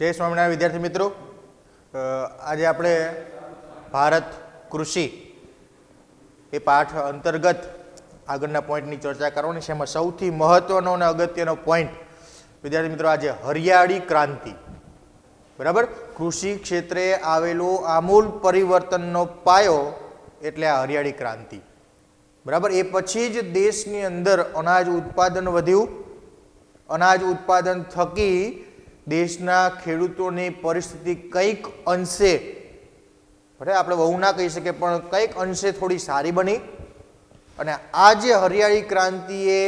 जय स्वामीनारायण विद्यार्थी मित्रों, आज આપણે ભારત કૃષિ એ પાઠ અંતર્ગત આગળના પોઈન્ટની ચર્ચા કરવાની છે। એમાં સૌથી મહત્વનો અને અગત્યનો પોઈન્ટ વિદ્યાર્થી મિત્રો આજે હરિયાળી ક્રાંતિ, બરાબર। કૃષિ ક્ષેત્રે આવેલો આમૂલ પરિવર્તનનો પાયો એટલે આ હરિયાળી ક્રાંતિ, બરાબર। એ પછી જ દેશની અંદર અનાજ ઉત્પાદન વધ્યું। અનાજ ઉત્પાદન થકી દેશના ખેડૂતોની પરિસ્થિતિ કંઈક અંશે, બરાબર, આપણે બહુ ના કહી શકીએ પણ કંઈક અંશે થોડી સારી બની। અને આ જે હરિયાળી ક્રાંતિએ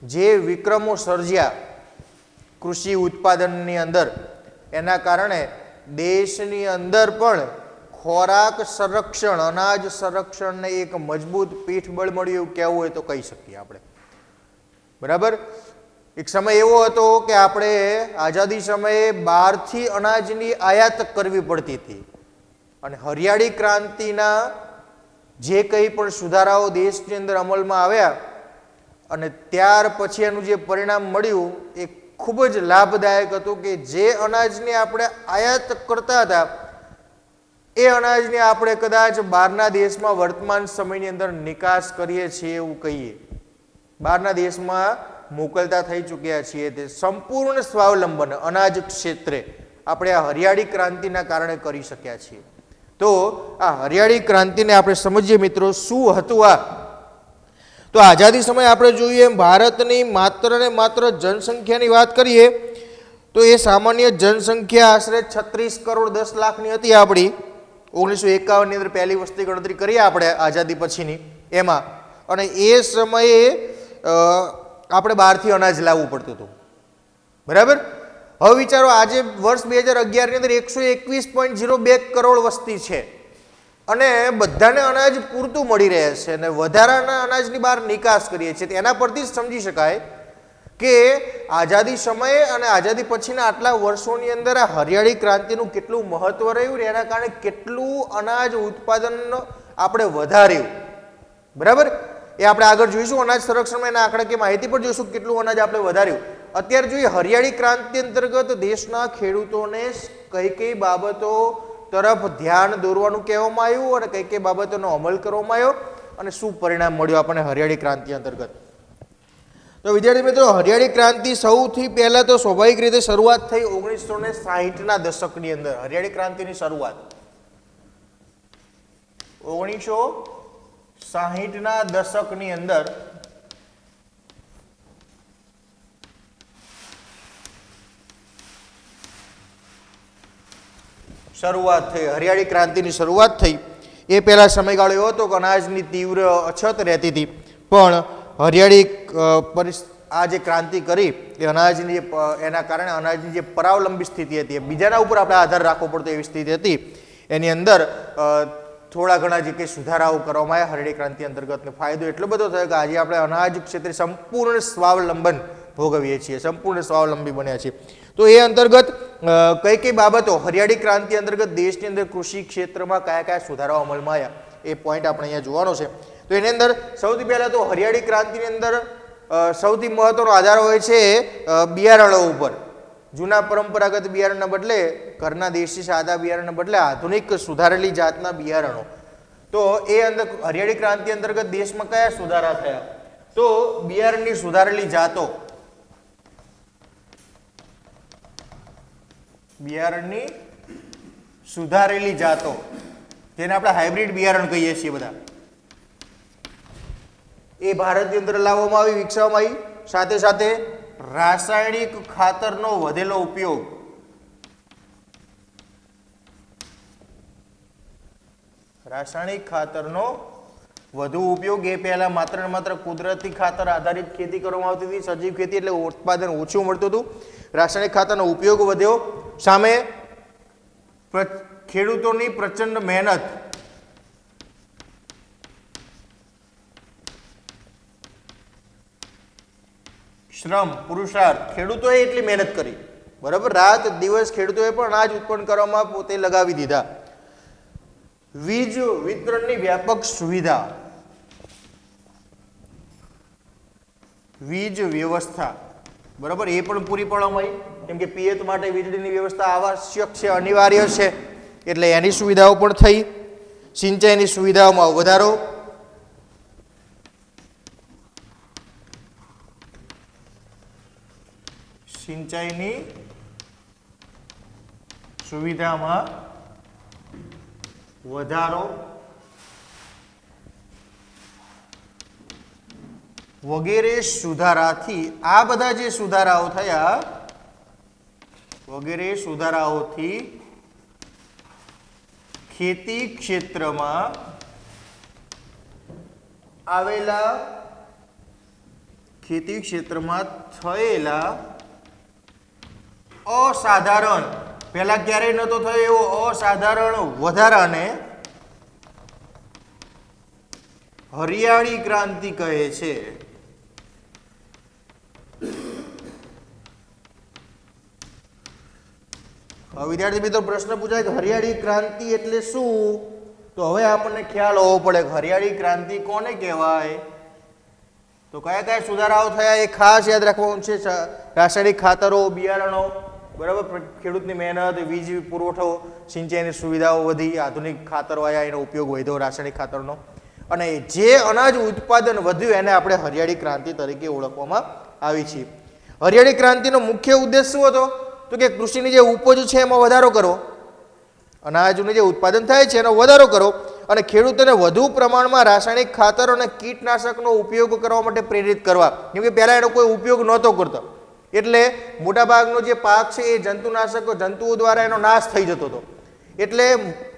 જે વિક્રમો સર્જ્યા કૃષિ ઉત્પાદનની અંદર, એના કારણે દેશની અંદર પણ ખોરાક સંરક્ષણ, અનાજ સંરક્ષણને એક મજબૂત પીઠબળ મળ્યું કહેવું હોય તો કહી શકીએ આપણે, બરાબર। એક સમય એવો હતો કે આપણે આઝાદી સમયે બહારથી અનાજની આયાત કરવી પડતી હતી, અને હરિયાળી ક્રાંતિના જે કંઈ પણ સુધારાઓ દેશની અંદર અમલમાં આવ્યા અને ત્યાર પછી એનું જે પરિણામ મળ્યું એ ખૂબ જ લાભદાયક હતું કે જે અનાજની આપણે આયાત કરતા હતા એ અનાજને આપણે કદાચ બહારના દેશમાં વર્તમાન સમયની અંદર નિકાસ કરીએ છીએ એવું કહીએ, બહારના દેશમાં મોકલતા થઈ ચૂક્યા છીએ। તે સંપૂર્ણ સ્વાવલંબન અનાજ ક્ષેત્રે આપણે આ હરિયાળી ક્રાંતિના કારણે કરી શક્યા છીએ। તો આ હરિયાળી ક્રાંતિને આપણે સમજીએ મિત્રો, શું હતું આ? તો આઝાદી સમયે આપણે જોઈએ ભારતની માત્ર ને માત્ર જનસંખ્યાની વાત કરીએ તો એ સામાન્ય જનસંખ્યા આશરે 36 કરોડ 10 લાખની હતી આપણી। 1951 ની અંદર પહેલી વસ્તી ગણતરી કરીએ આપણે આઝાદી પછીની એમાં, અને એ સમયે આપણે બહારથી અનાજ લાવવું પડતું હતું, બરાબર। હવે વિચારો, આજે વર્ષ 2011 ની અંદર 121.02 કરોડ વસ્તી છે અને બધાને અનાજ પૂરતું મળી રહે છે અને વધારાના અનાજની બહાર નિકાસ કરીએ છીએ। એના પરથી જ સમજી શકાય કે આઝાદી સમયે અને આઝાદી પછીના આટલા વર્ષોની અંદર આ હરિયાળી ક્રાંતિનું કેટલું મહત્વ રહ્યું ને એના કારણે કેટલું અનાજ ઉત્પાદન આપણે વધાર્યું, બરાબર। એ આપણે આગળ જોઈશું, અનાજ સંરક્ષણમાં એના આંકડાકીય માહિતી પણ જોઈશું કેટલું અનાજ આપણે વધાર્યું। અત્યારે જોઈએ હરિયાળી ક્રાંતિ અંતર્ગત દેશના ખેડૂતોને કઈ કઈ બાબતો તરફ ધ્યાન દોરવાનું કહેવામાં આવ્યું અને કઈ કઈ બાબતોનો અમલ કરવામાં આવ્યો અને શું પરિણામ મળ્યું આપણને હરિયાળી ક્રાંતિ અંતર્ગત। તો વિદ્યાર્થી મિત્રો, હરિયાળી ક્રાંતિ સૌથી પહેલા તો સ્વાભાવિક રીતે શરૂઆત થઈ 1960ના દશકની અંદર। હરિયાળી ક્રાંતિની શરૂઆત 1960ના દશકની અંદર શરૂઆત થઈ, હરિયાળી ક્રાંતિની શરૂઆત થઈ। એ પહેલા સમયગાળો એવો હતો કે અનાજની તીવ્ર અછત રહેતી હતી, પણ હરિયાળી આ જે ક્રાંતિ કરી એ અનાજની એના કારણે અનાજની જે પરાવલંબી સ્થિતિ હતી, બીજાના ઉપર આપણે આધાર રાખવો પડતો એવી સ્થિતિ હતી, એની અંદર થોડા ઘણા જે કંઈ સુધારાઓ કરવામાં આવ્યા હરિયાળી ક્રાંતિ અંતર્ગત ફાયદો એટલો બધો થયો કે આજે આપણે અનાજ ક્ષેત્રે સંપૂર્ણ સ્વાવલંબન ભોગવીએ છીએ, સંપૂર્ણ સ્વાવલંબી બન્યા છીએ। તો એ અંતર્ગત કઈ કઈ બાબતો હરિયાળી ક્રાંતિ અંતર્ગત દેશની અંદર કૃષિ ક્ષેત્રમાં કયા કયા સુધારાઓ અમલમાં આવ્યા એ પોઈન્ટ આપણે અહીંયા જોવાનો છે। તો એની અંદર સૌથી પહેલા તો હરિયાળી ક્રાંતિની અંદર સૌથી મહત્વનો આધાર હોય છે બિયારણો ઉપર। જૂના પરંપરાગત બિયારણના બદલે, ઘરના દેશી સાદા બિયારણના બદલે આધુનિક સુધારેલી જાતના બિયારણો। તો એ અંદર હરિયાળી ક્રાંતિ અંતર્ગત દેશમાં કયા સુધારા થયા? તો બિયારણની સુધારેલી જાતો, બિયારણની સુધારેલી જાતો જેને આપણે હાઇબ્રિડ બિયારણ કહીએ છીએ બધા, એ ભારતની અંદર લાવવામાં આવી, વિકસાવવામાં આવી। સાથે સાથે રાસાયણિક ખાતરનો વધેલો ઉપયોગ, રાસાયણિક ખાતરનો વધુ ઉપયોગ, એ પહેલા માત્ર ને માત્ર કુદરતી ખાતર આધારિત ખેતી કરવામાં આવતી હતી, સજીવ ખેતી, એટલે ઉત્પાદન ઓછું મળતું હતું। રાસાયણિક ખાતરનો ઉપયોગ વધ્યો, સામે ખેડૂતોની પ્રચંડ મહેનત, શ્રમ, પુરુષાર્થ, ખેડૂતોએ એટલી મહેનત કરી, બરાબર, રાત દિવસ ખેડૂતોએ પણ અનાજ ઉત્પન્ન કરવામાં પોતે લગાવી દીધા। વીજ વિતરણની વ્યાપક સુવિધા, વીજ વ્યવસ્થા, બરાબર, એ પણ પૂરી પાડવામાં આવી। કેમ કે પિયત માટે વીજળીની વ્યવસ્થા આવશ્યક છે, અનિવાર્ય છે, એટલે એની સુવિધાઓ પણ થઈ. સિંચાઈની સુવિધાઓમાં વધારો, સિંચાઈની સુવિધામાં વધારો વગેરે સુધારાથી, આ બધા જે સુધારાઓ થયા વગેરે સુધારાઓથી ખેતી ક્ષેત્રમાં આવેલા, ખેતી ક્ષેત્રમાં થયેલા અસાધારણ, પહેલા ક્યારેય નહોતો થયો એવો અસાધારણ વધારાને હરિયાળી ક્રાંતિ કહે છે. વિદ્યાર્થી મિત્રો પ્રશ્ન પૂછાય કે હરિયાળી ક્રાંતિ એટલે શું? તો હવે આપણને ખ્યાલ હોવો પડે કે હરિયાળી ક્રાંતિ કોને કહેવાય. તો કયા કયા સુધારાઓ થયા એ ખાસ યાદ રાખવાનું છે. રાસાયણિક ખાતરો, બિયારણો, બરાબર, ખેડૂતની મહેનત, વીજ પુરવઠો, સિંચાઈની સુવિધાઓ વધી, આધુનિક ખાતરો આવ્યા, એનો ઉપયોગ વધ્યો રાસાયણિક ખાતરનો, અને જે અનાજ ઉત્પાદન વધ્યું એને આપણે હરિયાળી ક્રાંતિ તરીકે ઓળખવામાં આવી છે. હરિયાળી ક્રાંતિનો મુખ્ય ઉદ્દેશ શું હતો? તો કે કૃષિની જે ઉપજ છે એમાં વધારો કરો, અનાજનું જે ઉત્પાદન થાય છે એનો વધારો કરો, અને ખેડૂતોને વધુ પ્રમાણમાં રાસાયણિક ખાતરો અને કીટનાશકનો ઉપયોગ કરવા માટે પ્રેરિત કરવા. કેમ કે પહેલાં એનો કોઈ ઉપયોગ નહોતો કરતો, એટલે મોટાભાગનો જે પાક છે એ જંતુનાશકો, જંતુઓ દ્વારા એનો નાશ થઈ જતો હતો. એટલે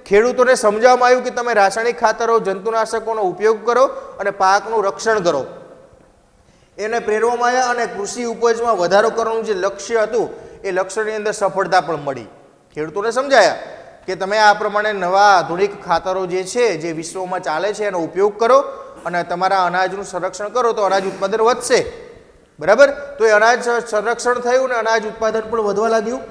ખેડૂતોને સમજાવવામાં આવ્યું કે તમે રાસાયણિક ખાતરો, જંતુનાશકોનો ઉપયોગ કરો અને પાકનું રક્ષણ કરો. એને પ્રેરવામાં આવ્યા અને કૃષિ ઉપજમાં વધારો કરવાનું જે લક્ષ્ય હતું એ લક્ષ્યની અંદર સફળતા પણ મળી. ખેડૂતોને સમજાયા કે તમે આ પ્રમાણે નવા આધુનિક ખાતરો જે છે, જે વિશ્વમાં ચાલે છે, એનો ઉપયોગ કરો અને તમારા અનાજનું સંરક્ષણ કરો તો અનાજ ઉત્પાદન વધશે. બરાબર, તો એ અનાજ સંરક્ષણ થયું ને અનાજ ઉત્પાદન પણ વધવા લાગ્યું.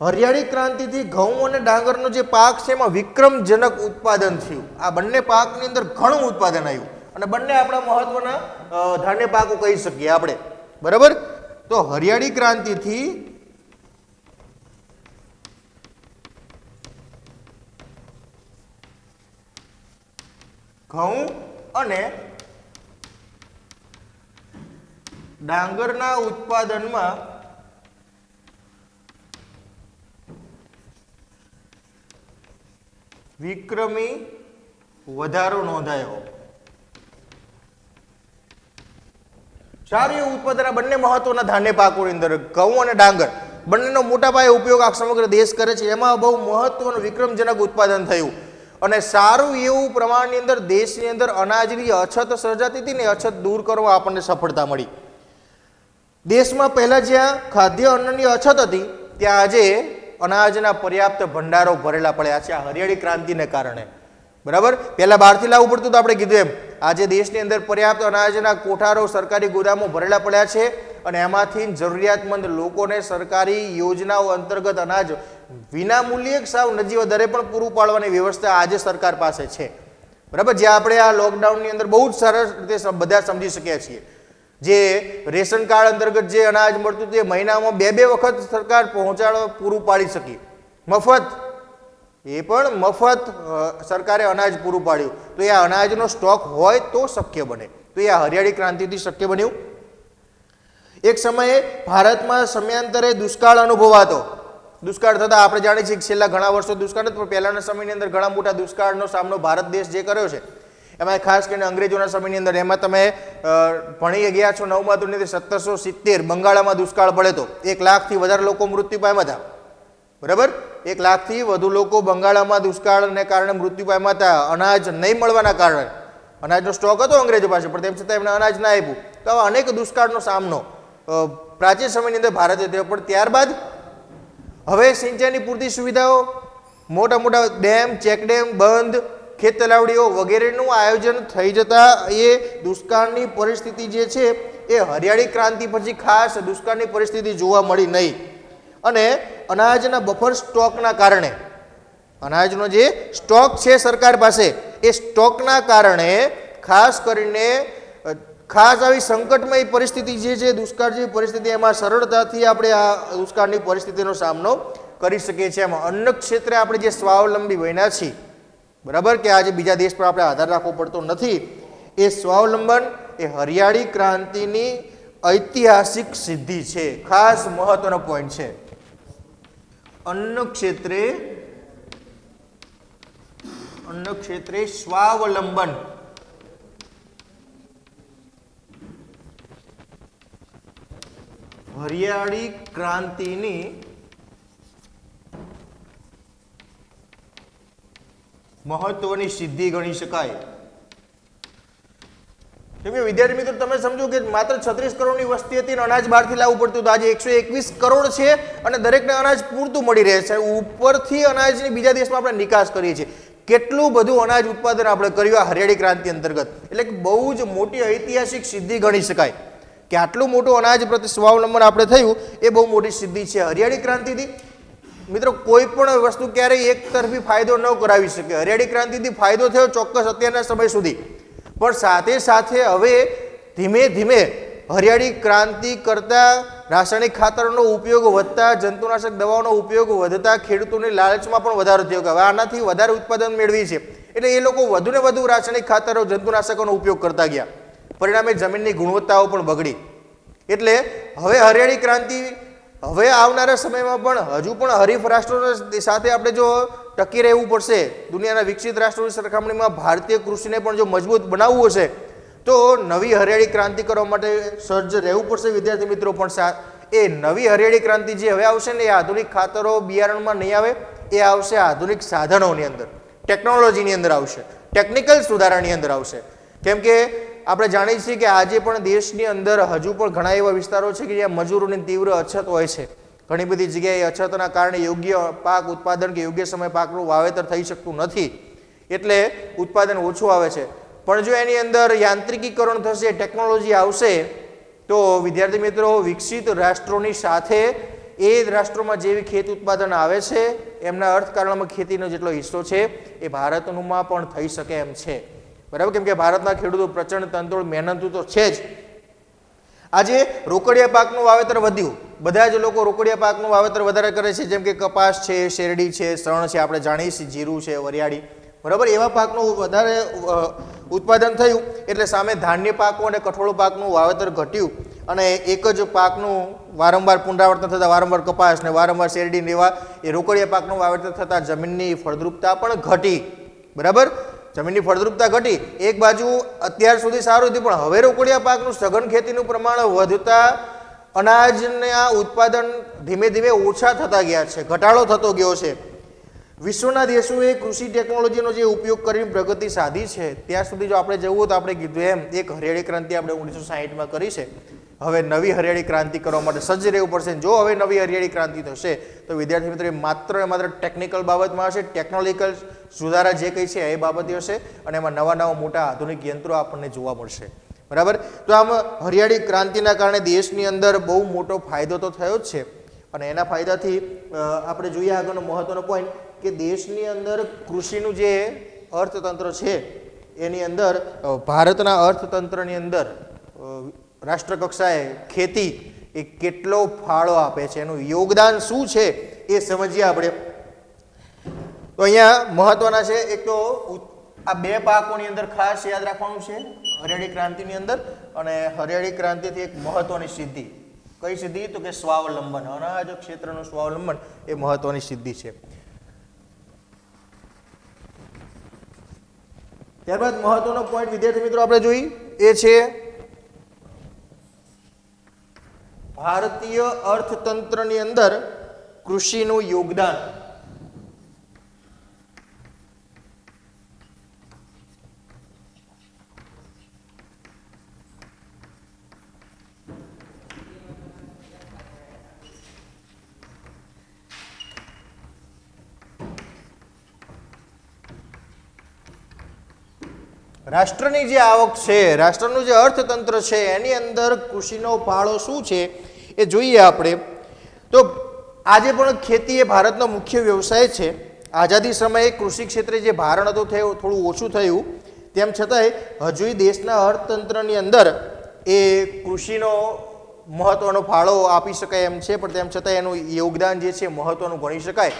હરિયાળી ક્રાંતિથી ઘઉં અને ડાંગરનો જે પાક છે એમાં વિક્રમજનક ઉત્પાદન થયું. આ બંને પાકની અંદર ઘણું ઉત્પાદન આવ્યું અને બંને આપણા મહત્વના ધાન્ય પાકો કહી શકીએ આપણે. બરાબર, તો હરિયાળી ક્રાંતિથી ઘઉં અને ડાંગરના ઉત્પાદનમાં વિક્રમી વધારો નોંધાયો. સારું એવું ઉત્પાદન બંને મહત્વના ધાન્ય પાકોની અંદર ઘઉં અને ડાંગર બંનેનો મોટા પાયે ઉપયોગ આ સમગ્ર દેશ કરે છે. એમાં બહુ મહત્વનું વિક્રમજનક ઉત્પાદન થયું અને સારું એવું પ્રમાણની અંદર દેશની અંદર અનાજની અછત સર્જાતી હતી ને અછત દૂર કરવા આપણને સફળતા મળી. દેશમાં પહેલા જ્યાં ખાદ્ય અન્નની અછત હતી ત્યાં આજે અનાજના પર્યાપ્ત ભંડારો ભરેલા પડ્યા છે આ હરિયાળી ક્રાંતિને કારણે. બરાબર, પહેલા બહારથી લાવવું પડતું તો આપણે કીધું એમ, આજે દેશની અંદર પર્યાપ્ત અનાજના કોઠારો, સરકારી ગોદામો ભરેલા પડ્યા છે અને એમાંથી જરૂરિયાતમંદ લોકોને સરકારી યોજનાઓ અંતર્ગત અનાજ વિના મૂલ્યે સાવ નજીવા દરે પણ પૂરું પાડવાની વ્યવસ્થા આજે સરકાર પાસે છે. બરાબર, જે આપણે આ લોકડાઉનની અંદર બહુ જ સરસ રીતે બધા સમજી શક્યા છીએ. જે રેશન કાર્ડ અંતર્ગત જે અનાજ મળતું તે મહિનામાં બે વખત સરકાર પહોંચાડવા પૂરું પાડી શકી, મફત, એ પણ મફત સરકારે અનાજ પૂરું પાડ્યું. તો એ અનાજનો સ્ટોક હોય તો શક્ય બને. તો એ હરિયાળી ક્રાંતિથી શક્ય બન્યું. એક સમયે ભારતમાં સમયાંતરે દુષ્કાળ અનુભવાતો. દુષ્કાળ થતા આપણે જાણીએ છીએ કે છેલ્લા ઘણા વર્ષો દુષ્કાળ પણ પહેલાના સમયની અંદર ઘણા મોટા દુષ્કાળનો સામનો ભારત દેશ જે કર્યો છે, એમાં ખાસ કરીને અંગ્રેજોના સમયની અંદર, એમાં તમે ભણી ગયા છો 9મા ધોરણની 1770 બંગાળમાં દુષ્કાળ પડ્યો હતો. 1 લાખથી વધારે લોકો મૃત્યુ પામ્યા હતા. બરાબર, 1 લાખથી વધુ લોકો બંગાળમાં દુષ્કાળને કારણે મૃત્યુ પામ્યા હતા અનાજ નહીં મળવાના કારણે. અનાજનો સ્ટોક હતો અંગ્રેજો પાસે પણ તેમ છતાં એમને અનાજ ના આપ્યું. તો આવા અનેક દુષ્કાળનો સામનો પ્રાચીન સમયની અંદર ભારતે થયો. પણ ત્યારબાદ હવે સિંચાઈની પૂરતી સુવિધાઓ, મોટા મોટા ડેમ, ચેકડેમ, બંધ, ખેત તલાવડીઓ વગેરેનું આયોજન થઈ જતા એ દુષ્કાળની પરિસ્થિતિ જે છે એ હરિયાળી ક્રાંતિ પછી ખાસ દુષ્કાળની પરિસ્થિતિ જોવા મળી નહીં. અને અનાજના બફર સ્ટોકના કારણે, અનાજનો જે સ્ટોક છે સરકાર પાસે, એ સ્ટોકના કારણે ખાસ કરીને ખાસ આવી સંકટમય પરિસ્થિતિ જે છે, દુષ્કાળ જેવી પરિસ્થિતિ, એમાં સરળતાથી આપણે આ દુષ્કાળની પરિસ્થિતિનો સામનો કરી શકીએ છીએ. એમાં અન્ન ક્ષેત્રે આપણે જે સ્વાવલંબી બન્યા છીએ, બરાબર, કે આજે બીજા દેશ પર આપણે આધાર રાખવો પડતો નથી, એ સ્વાવલંબન એ હરિયાળી ક્રાંતિની ઐતિહાસિક સિદ્ધિ છે. ખાસ મહત્વનો પોઈન્ટ છે. અન્ન ક્ષેત્રે સ્વાવલંબન હરિયાળી ક્રાંતિની મહત્વની સિદ્ધિ ગણી શકાય. કેમ કે વિદ્યાર્થી મિત્રો તમે સમજો કે માત્ર 36 કરોડની વસ્તી હતી અને અનાજ બહારથી લાવવું પડતું હતું. આજે 121 કરોડ છે અને દરેકને અનાજ પૂરતું મળી રહે છે. ઉપરથી અનાજની બીજા દેશમાં આપણે નિકાસ કરીએ છીએ. કેટલું બધું અનાજ ઉત્પાદન આપણે કર્યું આ હરિયાળી ક્રાંતિ અંતર્ગત. એટલે કે બહુ જ મોટી ઐતિહાસિક સિદ્ધિ ગણી શકાય કે આટલું મોટું અનાજ પ્રત્યે સ્વાવલંબન આપણે થયું, એ બહુ મોટી સિદ્ધિ છે. હરિયાળી ક્રાંતિથી મિત્રો કોઈ પણ વસ્તુ ક્યારેય એક તરફી ફાયદો ન કરાવી શકે. હરિયાળી ક્રાંતિથી ફાયદો થયો ચોક્કસ અત્યારના સમય સુધી, પણ સાથે સાથે હવે ધીમે ધીમે હરિયાળી ક્રાંતિ કરતા રાસાયણિક ખાતરોનો ઉપયોગ વધતા, જંતુનાશક દવાઓનો ઉપયોગ વધતા ખેડૂતોની લાલચમાં પણ વધારો થયો કે હવે આનાથી વધારે ઉત્પાદન મેળવી છે, એટલે એ લોકો વધુને વધુ રાસાયણિક ખાતરો, જંતુનાશકોનો ઉપયોગ કરતા ગયા. પરિણામે જમીનની ગુણવત્તાઓ પણ બગડી. એટલે હવે હરિયાળી ક્રાંતિ હવે આવનારા સમયમાં પણ હજુ પણ હરીફ રાષ્ટ્રો સાથે આપણે જો ટકી રહેવું પડશે, દુનિયાના વિકસિત રાષ્ટ્રોની સરખામણીમાં ભારતીય કૃષિને પણ જો મજબૂત બનાવવું હશે તો નવી હરિયાળી ક્રાંતિ કરવા માટે સજ્જ રહેવું પડશે વિદ્યાર્થી મિત્રો. પણ એ નવી હરિયાળી ક્રાંતિ જે હવે આવશે ને, એ આધુનિક ખાતરો બિયારણમાં નહીં આવે, એ આવશે આધુનિક સાધનોની અંદર, ટેકનોલોજીની અંદર આવશે, ટેકનિકલ સુધારાની અંદર આવશે. કેમ કે આપણે જાણીએ છીએ કે આજે પણ દેશની અંદર હજુ પણ ઘણા એવા વિસ્તારો છે કે જ્યાં મજૂરોની તીવ્ર અછત હોય છે. ઘણી બધી જગ્યાએ અછતના કારણે યોગ્ય પાક ઉત્પાદન કે યોગ્ય સમય પાકનું વાવેતર થઈ શકતું નથી, એટલે ઉત્પાદન ઓછું આવે છે. પણ જો એની અંદર યાંત્રિકીકરણ થશે, ટેકનોલોજી આવશે, તો વિદ્યાર્થી મિત્રો વિકસિત રાષ્ટ્રોની સાથે એ રાષ્ટ્રોમાં જેવી ખેત ઉત્પાદન આવે છે એમના અર્થકારણમાં ખેતીનો જેટલો હિસ્સો છે એ ભારતમાં પણ થઈ શકે એમ છે. બરાબર, કેમ કે ભારતના ખેડૂતો પ્રચંડ તંતોડ મહેનતુ તો છે જ. આજે રોકડિયા પાકનું વાવેતર વધ્યું, બધા જ લોકો રોકડિયા પાકનું વાવેતર વધારે કરે છે, જેમ કે કપાસ છે, શેરડી છે, શણ છે, આપણે જાણીએ છીએ જીરું છે, વરિયાળી, બરાબર, એવા પાકનું વધારે ઉત્પાદન થયું. એટલે સામે ધાન્ય પાકો અને કઠોળ પાકનું વાવેતર ઘટ્યું અને એક જ પાકનું વારંવાર પુનરાવર્તન થતાં વારંવાર કપાસ ને વારંવાર શેરડી ને એવા એ રોકડિયા પાકનું વાવેતર થતાં જમીનની ફળદ્રુપતા પણ ઘટી. બરાબર, જમીનની ફળદ્રુપતા ઘટી. એક બાજુ અત્યાર સુધી સારું હતું, પણ હવે રોકડિયા પાકનું સઘન ખેતીનું પ્રમાણ વધતા અનાજના ઉત્પાદન ધીમે ધીમે ઓછા થતા ગયા છે, ઘટાડો થતો ગયો છે. વિશ્વના દેશોએ કૃષિ ટેકનોલોજીનો જે ઉપયોગ કરીને પ્રગતિ સાધી છે, ત્યાં સુધી જો આપણે જવું હોય તો આપણે કીધું એમ એક હરિયાળી ક્રાંતિ આપણે 1960માં કરી છે. હવે નવી હરિયાળી ક્રાંતિ કરવા માટે સજ્જ રહેવું પડશે. જો હવે નવી હરિયાળી ક્રાંતિ થશે તો વિદ્યાર્થી મિત્રો માત્ર ટેકનિકલ બાબતમાં હશે, ટેકનોલોજીકલ સુધારા જે કંઈ છે એ બાબતે હશે, અને એમાં નવા નવા મોટા આધુનિક યંત્રો આપણને જોવા મળશે. બરાબર, તો આમ હરિયાળી ક્રાંતિના કારણે દેશની અંદર બહુ મોટો ફાયદો તો થયો જ છે. અને એના ફાયદાથી આપણે જોઈએ આગળનો મહત્વનો પોઈન્ટ કે દેશની અંદર કૃષિનું જે અર્થતંત્ર છે એની અંદર ભારતના અર્થતંત્રની અંદર રાષ્ટ્રકક્ષાએ ખેતી એ કેટલો ફાળો આપે છે, એનું યોગદાન શું છે એ સમજીએ આપણે. તો અહીંયા મહત્વના છે, એક તો આ બે પાકોની અંદર ખાસ યાદ રાખવાનું છે હરિયાળી ક્રાંતિની અંદર. અને હરિયાળી ક્રાંતિથી એક મહત્વની સિદ્ધિ, કઈ સિદ્ધિ? તો કે સ્વાવલંબન, અનાજ ક્ષેત્રનું સ્વાવલંબન એ મહત્વની સિદ્ધિ છે. ત્યારબાદ મહત્વનો પોઈન્ટ વિદ્યાર્થી મિત્રો આપણે જોઈ એ છે ભારતીય અર્થતંત્રની અંદર કૃષિનું યોગદાન. રાષ્ટ્રની જે આવક છે, રાષ્ટ્રનું જે અર્થતંત્ર છે એની અંદર કૃષિનો ફાળો શું છે એ જોઈએ આપણે. તો આજે પણ ખેતી એ ભારતનો મુખ્ય વ્યવસાય છે. આઝાદી સમયે કૃષિ ક્ષેત્રે જે ભારણ હતું થોડું ઓછું થયું, તેમ છતાંય હજુય દેશના અર્થતંત્રની અંદર એ કૃષિનો મહત્વનો ફાળો આપી શકાય એમ છે, પણ તેમ છતાં એનું યોગદાન જે છે મહત્વનું ગણી શકાય.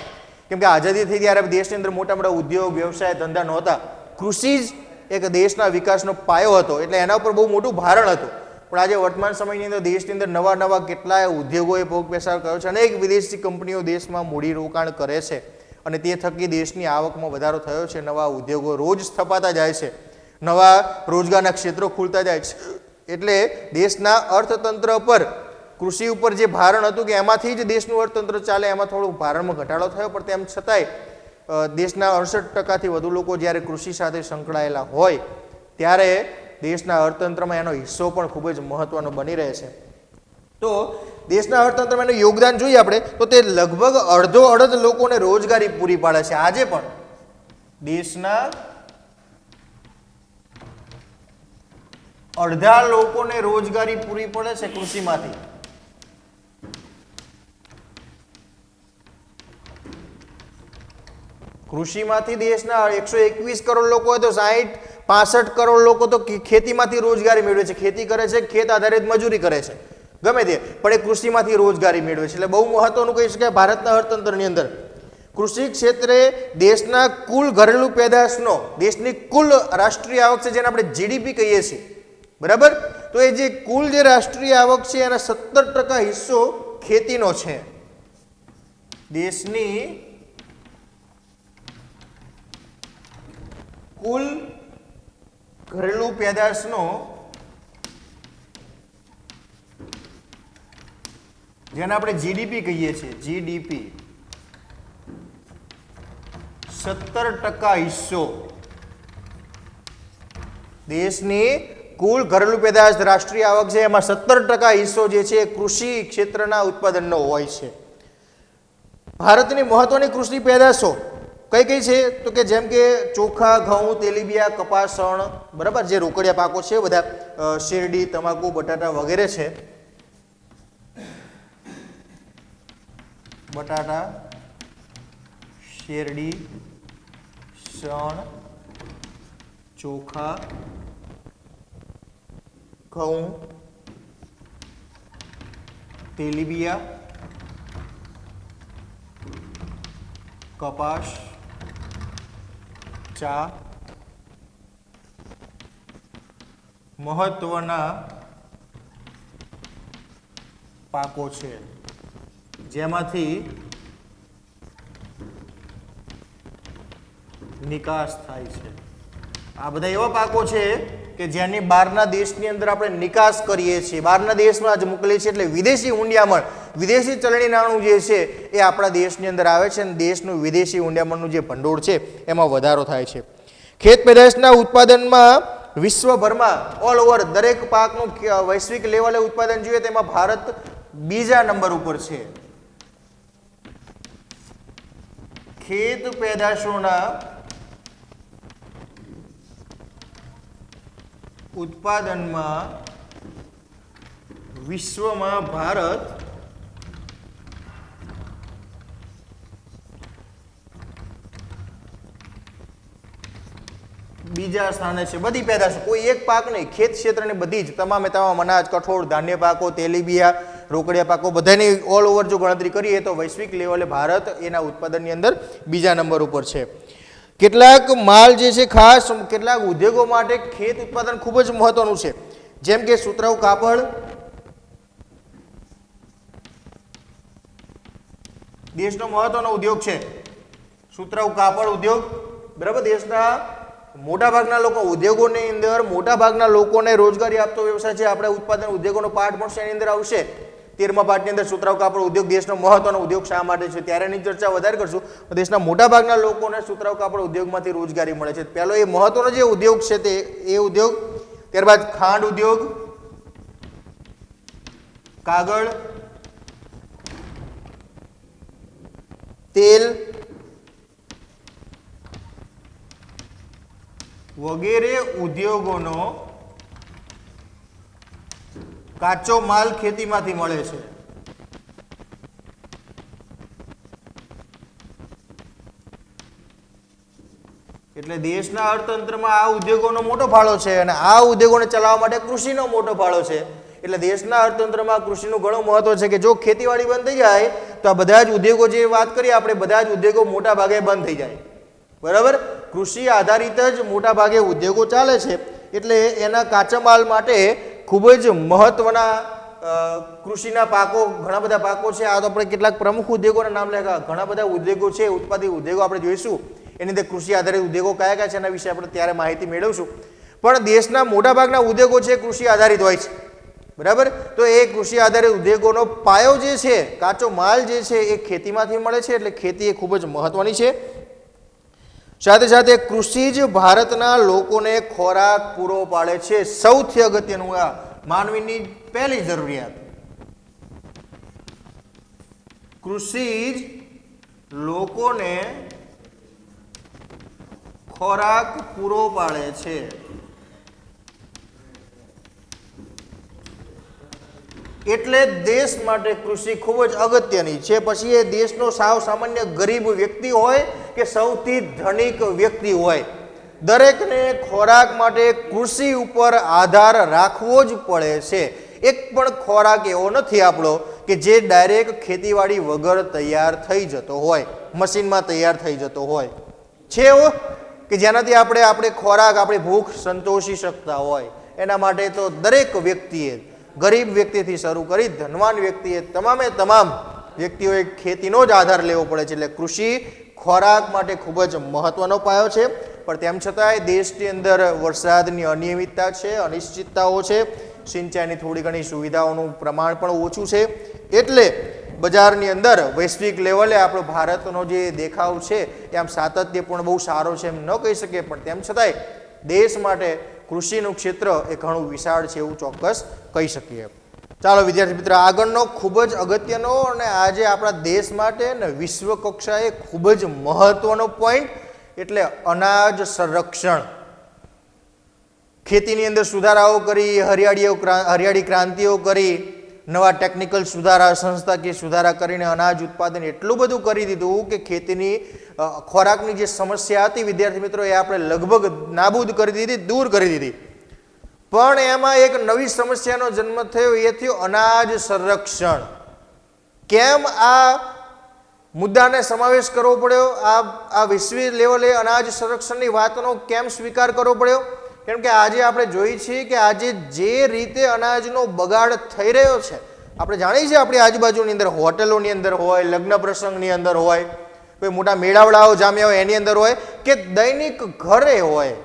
કેમ કે આઝાદી થઈ ત્યારે દેશની અંદર મોટા મોટા ઉદ્યોગ વ્યવસાય ધંધા નહોતા. કૃષિ જ એક દેશના વિકાસનો પાયો હતો, એટલે એના ઉપર બહુ મોટું ભારણ હતું. પણ આજે વર્તમાન સમયની અંદર દેશની અંદર નવા નવા કેટલાય ઉદ્યોગોએ ભોગ પેસાર કર્યો છે. અનેક વિદેશી કંપનીઓ દેશમાં મૂડીરોકાણ કરે છે અને તે થકી દેશની આવકમાં વધારો થયો છે. નવા ઉદ્યોગો રોજ સ્થપાતા જાય છે, નવા રોજગારના ક્ષેત્રો ખુલતા જાય છે. એટલે દેશના અર્થતંત્ર પર કૃષિ ઉપર જે ભારણ હતું કે એમાંથી જ દેશનું અર્થતંત્ર ચાલે, એમાં થોડું ભારણમાં ઘટાડો થયો. પણ તેમ છતાંય દેશના 68% વધુ લોકો જ્યારે કૃષિ સાથે સંકળાયેલા હોય ત્યારે દેશના અર્થતંત્રમાં એનો હિસ્સો પણ ખૂબ જ મહત્વનો બની રહે છે. તો દેશના અર્થતંત્રમાં એનું યોગદાન જોઈએ આપણે તો તે લગભગ અડધો લોકોને રોજગારી પૂરી પાડે છે. આજે પણ દેશના અડધા લોકોને રોજગારી પૂરી પડે છે કૃષિમાંથી. કૃષિમાંથી દેશના 121 કરોડ લોકો હોય તો 65 કરોડ લોકો તો ખેતીમાંથી રોજગારી મેળવે છે. ખેતી કરે છે, ખેત આધારિત મજૂરી કરે છે, ગમે તે, પણ એ કૃષિમાંથી રોજગારી મેળવે છે. એટલે બહુ મહત્વનું કહી શકાય ભારતના અર્થતંત્રની અંદર કૃષિ ક્ષેત્રે દેશના કુલ ઘરેલું પેદાશનો, દેશની કુલ રાષ્ટ્રીય આવક છે જેને આપણે જીડીપી કહીએ છીએ, બરાબર? તો એ જે કુલ જે રાષ્ટ્રીય આવક છે એના 17% હિસ્સો ખેતીનો છે. દેશની કુલ ઘરેલું પેદાશનો જેને આપણે જીડીપી કહીએ છીએ, જીડીપી 17% હિસ્સો દેશની કુલ ઘરેલું પેદાશ રાષ્ટ્રીય આવક છે એમાં 17% હિસ્સો જે છે કૃષિ ક્ષેત્રના ઉત્પાદનનો હોય છે. ભારતની મહત્વની કૃષિ પેદાશો કઈ કઈ છે તો કે જેમ કે ચોખા, ઘઉં, તેલીબિયા, કપાસ, શણ, બરાબર, જે રોકડિયા પાકો છે બધા, શેરડી, તમાકુ, બટાટા વગેરે છે. બટાટા, શેરડી, શણ, ચોખા, ઘઉં, તેલીબિયા, કપાસ, ચા મહત્વના પાકો છે જેમાંથી નિકાસ થાય છે. આ બધા એવા પાકો છે કે જેની બહારના દેશની અંદર આપણે નિકાસ કરીએ છીએ, બહારના દેશમાં જ મોકલીએ છીએ. એટલે વિદેશી ઊંડિયામણ, વિદેશી ચલણી નાણું જે છે એ આપણા દેશની અંદર આવે છે અને દેશનું વિદેશી ઊંડિયામણનું જે ભંડોળ છે એમાં વધારો થાય છે. ખેત પેદાશના ઉત્પાદનમાં વિશ્વભરમાં ઓલ ઓવર દરેક પાકનું વૈશ્વિક લેવલે ઉત્પાદન જોઈએ તેમાં ભારત બીજા નંબર ઉપર છે. ખેત પેદાશોના ઉત્પાદનમાં વિશ્વમાં ભારત બીજા સ્થાને છે. બધી પેદાશો, કોઈ એક પાક નહીં, ખેત ક્ષેત્રની બધી જ તમામે તમામ અનાજ, કઠોળ, ધાન્ય પાકો, તેલીબિયા, રોકડિયા પાકો બધાની ઓલ ઓવર જો ગણતરી કરીએ તો વૈશ્વિક લેવલે ભારત એના ઉત્પાદનની અંદર બીજા નંબર ઉપર છે. કેટલાક માલ જે છે ખાસ કેટલાક ઉદ્યોગો માટે ખેત ઉત્પાદન ખૂબ જ મહત્વનું છે. જેમ કે સુતરાઉ કાપડ, દેશનો મહત્વનો ઉદ્યોગ છે સુતરાઉ કાપડ ઉદ્યોગ, બરાબર. દેશના મોટાભાગના લોકો ઉદ્યોગોની અંદર મોટાભાગના લોકોને રોજગારી આપતો વ્યવસાય છે. આપણે ઉત્પાદન ઉદ્યોગોનો પાઠ પણ એની અંદર આવશે. 13મા પાઠની અંદર સુતરાઉ કાપડ ઉદ્યોગ દેશનો મહત્વનો ઉદ્યોગ શા માટે છે ત્યારે એની ચર્ચા વધારે કરશું. દેશના મોટાભાગના લોકોને સુતરાઉ કાપડ ઉદ્યોગમાંથી રોજગારી મળે છે. પહેલો એ મહત્વનો જે ઉદ્યોગ છે તે એ ઉદ્યોગ. ત્યારબાદ ખાંડ ઉદ્યોગ, કાગળ, તેલ વગેરે ઉદ્યોગોનો કાચો માલ ખેતીમાંથી મળે છે. એટલે દેશના અર્થતંત્રમાં આ ઉદ્યોગોનો મોટો ફાળો છે અને આ ઉદ્યોગોને ચલાવવા માટે કૃષિનો મોટો ફાળો છે. એટલે દેશના અર્થતંત્રમાં કૃષિનું ઘણું મહત્વ છે કે જો ખેતીવાડી બંધ થઈ જાય તો આ બધા જ ઉદ્યોગો જે વાત કરીએ આપણે બધા જ ઉદ્યોગો મોટા ભાગે બંધ થઈ જાય. બરાબર, કૃષિ આધારિત જ મોટા ભાગે ઉદ્યોગો ચાલે છે. એટલે એના કાચા માલ માટે ખૂબ જ મહત્વના કૃષિના પાકો, ઘણા બધા પાકો છે. આ તો આપણે કેટલાક પ્રમુખ ઉદ્યોગોના નામ લેખા, ઘણા બધા ઉદ્યોગો છે, ઉત્પાદિત ઉદ્યોગો આપણે જોઈશું. એની અંદર કૃષિ આધારિત ઉદ્યોગો કયા કયા છે એના વિશે આપણે ત્યારે માહિતી મેળવશું. પણ દેશના મોટાભાગના ઉદ્યોગો છે કૃષિ આધારિત હોય છે. બરાબર, તો એ કૃષિ આધારિત ઉદ્યોગોનો પાયો જે છે, કાચો માલ જે છે એ ખેતીમાંથી મળે છે. એટલે ખેતી એ ખૂબ જ મહત્વની છે. સાથે સાથે કૃષિ જ ભારતના લોકોને ખોરાક પૂરો પાડે છે. સૌથી અગત્યનું આ માનવીની પહેલી જરૂરિયાત, કૃષિ જ લોકોને ખોરાક પૂરો પાડે છે. એટલે દેશ માટે કૃષિ ખૂબ જ અગત્યની છે. પછી એ દેશનો સાવ સામાન્ય ગરીબ વ્યક્તિ હોય કે સૌથી ધનિક વ્યક્તિ હોય, દરેકને ખોરાક માટે કૃષિ ઉપર આધાર રાખવો જ પડે છે. એક પણ ખોરાક એવો નથી આપણો કે જે ડાયરેક્ટ ખેતીવાડી વગર તૈયાર થઈ જતો હોય, મશીનમાં તૈયાર થઈ જતો હોય. છે એવો કે જેનાથી આપણે ખોરાક, આપણી ભૂખ સંતોષી શકતા હોય? એના માટે તો દરેક વ્યક્તિએ, ગરીબ વ્યક્તિથી શરૂ કરી ધનવાન વ્યક્તિએ, તમામ વ્યક્તિઓએ ખેતીનો જ આધાર લેવો પડે છે. એટલે કૃષિ ખોરાક માટે ખૂબ જ મહત્વનો પાયો છે. પણ તેમ છતાંય દેશની અંદર વરસાદની અનિયમિતતા છે, અનિશ્ચિતતાઓ છે, સિંચાઈની થોડી ઘણી સુવિધાઓનું પ્રમાણ પણ ઓછું છે. એટલે બજારની અંદર વૈશ્વિક લેવલે આપણો ભારતનો જે દેખાવ છે એ આમ સાતત્યપૂર્ણ બહુ સારો છે એમ ન કહી શકીએ. પણ તેમ છતાંય દેશ માટે કૃષિનું ક્ષેત્ર એ ઘણું વિશાળ છે એવું ચોક્કસ કહી શકીએ. ચાલો વિદ્યાર્થી મિત્ર, આગળનો ખૂબ જ અગત્યનો અને આજે આપણા દેશ માટે ને વિશ્વ કક્ષાએ ખૂબ જ મહત્વનો પોઈન્ટ એટલે અનાજ સંરક્ષણ. ખેતીની અંદર સુધારાઓ કરી, હરિયાળી ક્રાંતિઓ કરી, નવા ટેકનિકલ સુધારા, સંસ્થાકીય સુધારા કરીને અનાજ ઉત્પાદન એટલું બધું કરી દીધું કે ખેતીની ખોરાકની જે સમસ્યા હતી વિદ્યાર્થી મિત્રો એ આપણે લગભગ નાબૂદ કરી દીધી, દૂર કરી દીધી. પણ એમાં એક નવી સમસ્યાનો જન્મ થયો, એ થયું અનાજ સંરક્ષણ. કેમ આ મુદ્દાને સમાવેશ કરવો પડ્યો? આ વૈશ્વિક લેવલે અનાજ સંરક્ષણની વાતનો કેમ સ્વીકાર કરવો પડ્યો? કેમ કે આજે આપણે જોઈએ છીએ કે આજે જે રીતે અનાજનો બગાડ થઈ રહ્યો છે, આપણે જાણીએ છીએ આપણી આજુબાજુની અંદર, હોટલોની અંદર હોય, લગ્ન પ્રસંગની અંદર હોય, કોઈ મોટા મેળાવડાઓ જામ્યા હોય એની અંદર હોય કે દૈનિક ઘરે હોય,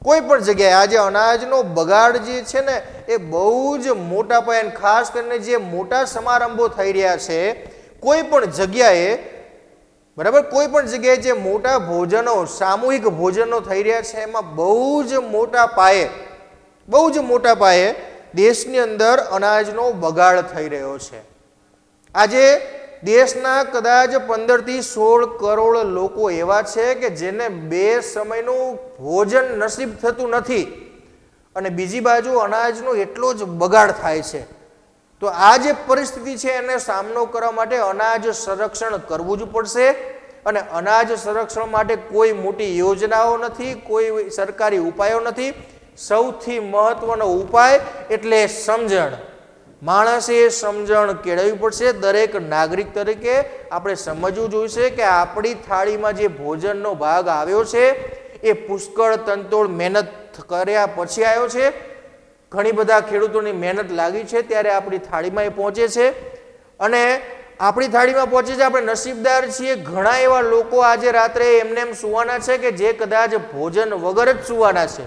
કોઈ પણ જગ્યાએ આજે અનાજનો બગાડ જે છે ને એ બહુ જ મોટા પાયે, ખાસ કરીને જે મોટા સમારંભો થઈ રહ્યા છે કોઈ પણ જગ્યાએ, બરાબર, કોઈ પણ જગ્યાએ જે મોટા ભોજનો, સામૂહિક ભોજનો થઈ રહ્યા છે એમાં બહુ જ મોટા પાયે દેશની અંદર અનાજનો બગાડ થઈ રહ્યો છે. આજે દેશના કદાચ 15 થી 16 કરોડ લોકો એવા છે કે જેને 2 સમયનું ભોજન નસીબ થતું નથી અને બીજી બાજુ અનાજનો એટલો જ બગાડ થાય છે. તો આ જે પરિસ્થિતિ છે એને સામનો કરવા માટે અનાજ સંરક્ષણ કરવું જ પડશે. અને અનાજ સંરક્ષણ માટે કોઈ મોટી યોજનાઓ નથી, કોઈ સરકારી ઉપાયો નથી. સૌથી મહત્વનો ઉપાય એટલે સમજણ. માણસે સમજણ કેળવવી પડશે. દરેક નાગરિક તરીકે આપણે સમજવું જોઈશે કે આપણી થાળીમાં જે ભોજનનો ભાગ આવ્યો છે એ પુષ્કળ તનતોડ મહેનત કર્યા પછી આવ્યો છે. ઘણી બધા ખેડૂતોની મહેનત લાગી છે ત્યારે આપણી થાળીમાં એ પહોંચે છે અને આપણી થાળીમાં પહોંચે છે. આપણે નસીબદાર છીએ. ઘણા એવા લોકો આજે રાત્રે એમને એમ સુવાના છે કે જે કદાચ ભોજન વગર જ સુવાના છે.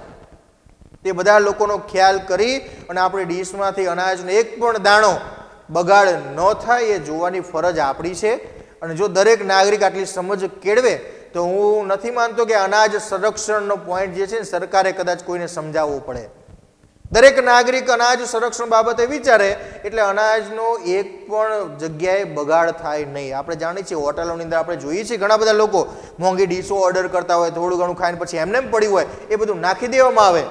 તે બધા લોકોનો ખ્યાલ કરી અને આપણી ડીશમાંથી અનાજનો એક પણ દાણો બગાડ ન થાય એ જોવાની ફરજ આપણી છે. અને જો દરેક નાગરિક આટલી સમજ કેળવે તો હું નથી માનતો કે અનાજ સંરક્ષણનો પોઈન્ટ જે છે ને સરકારે કદાચ કોઈને સમજાવવો પડે. દરેક નાગરિક અનાજ સંરક્ષણ બાબતે વિચારે એટલે અનાજનો એક પણ જગ્યાએ બગાડ થાય નહીં. આપણે જાણીએ છીએ હોટલોની અંદર આપણે જોઈએ છીએ ઘણા બધા લોકો મોંઘી ડીશો ઓર્ડર કરતા હોય, થોડું ઘણું ખાઈને પછી એમને એમ પડ્યું હોય એ બધું નાખી દેવામાં આવે.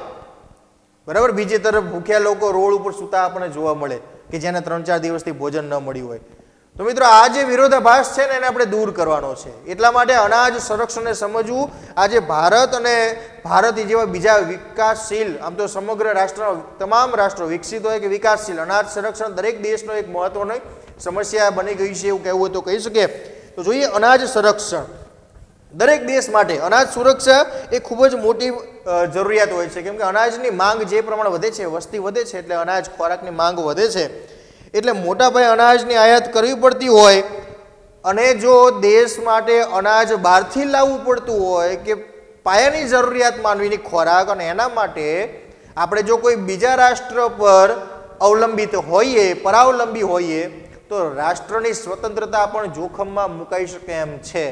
બરાબર, બીજી તરફ ભૂખ્યા લોકો રોડ ઉપર સૂતા આપણને જોવા મળે કે જેને 3-4 દિવસથી ભોજન ન મળ્યું હોય. તો મિત્રો આ જે વિરોધાભાસ છે ને એને આપણે દૂર કરવાનો છે. એટલા માટે અનાજ સંરક્ષણને સમજવું આજે ભારત અને ભારત જેવા બીજા વિકાસશીલ, આમ તો સમગ્ર રાષ્ટ્ર, તમામ રાષ્ટ્રો વિકસિત હોય કે વિકાસશીલ, અનાજ સંરક્ષણ દરેક દેશનો એક મહત્વની સમસ્યા બની ગઈ છે એવું કહેવું હોય તો કહી શકીએ. તો જોઈએ અનાજ સંરક્ષણ. દરેક દેશ માટે અનાજ સુરક્ષા એ ખૂબ જ મોટી જરૂરિયાત હોય છે, કેમ કે અનાજની માંગ જે પ્રમાણે વધે છે, વસ્તી વધે છે, એટલે અનાજ ખોરાકની માંગ વધે છે, એટલે મોટા પાયે અનાજની આયાત કરવી પડતી હોય અને જો દેશ માટે અનાજ બહારથી લાવવું પડતું હોય કે પાયાની જરૂરિયાત માનવીની ખોરાક, અને એના માટે આપણે જો કોઈ બીજા રાષ્ટ્ર પર અવલંબિત હોઈએ, પરાવલંબી હોઈએ, તો રાષ્ટ્રની સ્વતંત્રતા પણ જોખમમાં મુકાઈ શકે એમ છે.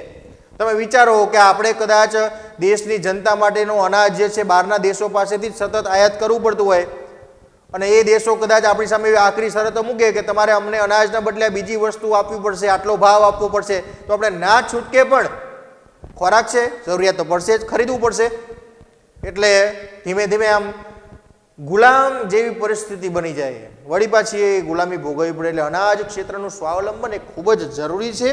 તમે વિચારો કે આપણે કદાચ દેશની જનતા માટેનું અનાજ જે છે બહારના દેશો પાસેથી જ સતત આયાત કરવું પડતું હોય અને એ દેશો કદાચ આપણી સામે આકરી શરતો મૂકે કે તમારે અમને અનાજના બદલે બીજી વસ્તુ આપવી પડશે, આટલો ભાવ આપવો પડશે, તો આપણે ના છૂટકે પણ ખોરાક છે, જરૂરિયાત તો પડશે જ, ખરીદવું પડશે. એટલે ધીમે ધીમે આમ ગુલામ જેવી પરિસ્થિતિ બની જાય, વળી પાછી એ ગુલામી ભોગવવી પડે. એટલે અનાજ ક્ષેત્રનું સ્વાવલંબન એ ખૂબ જ જરૂરી છે.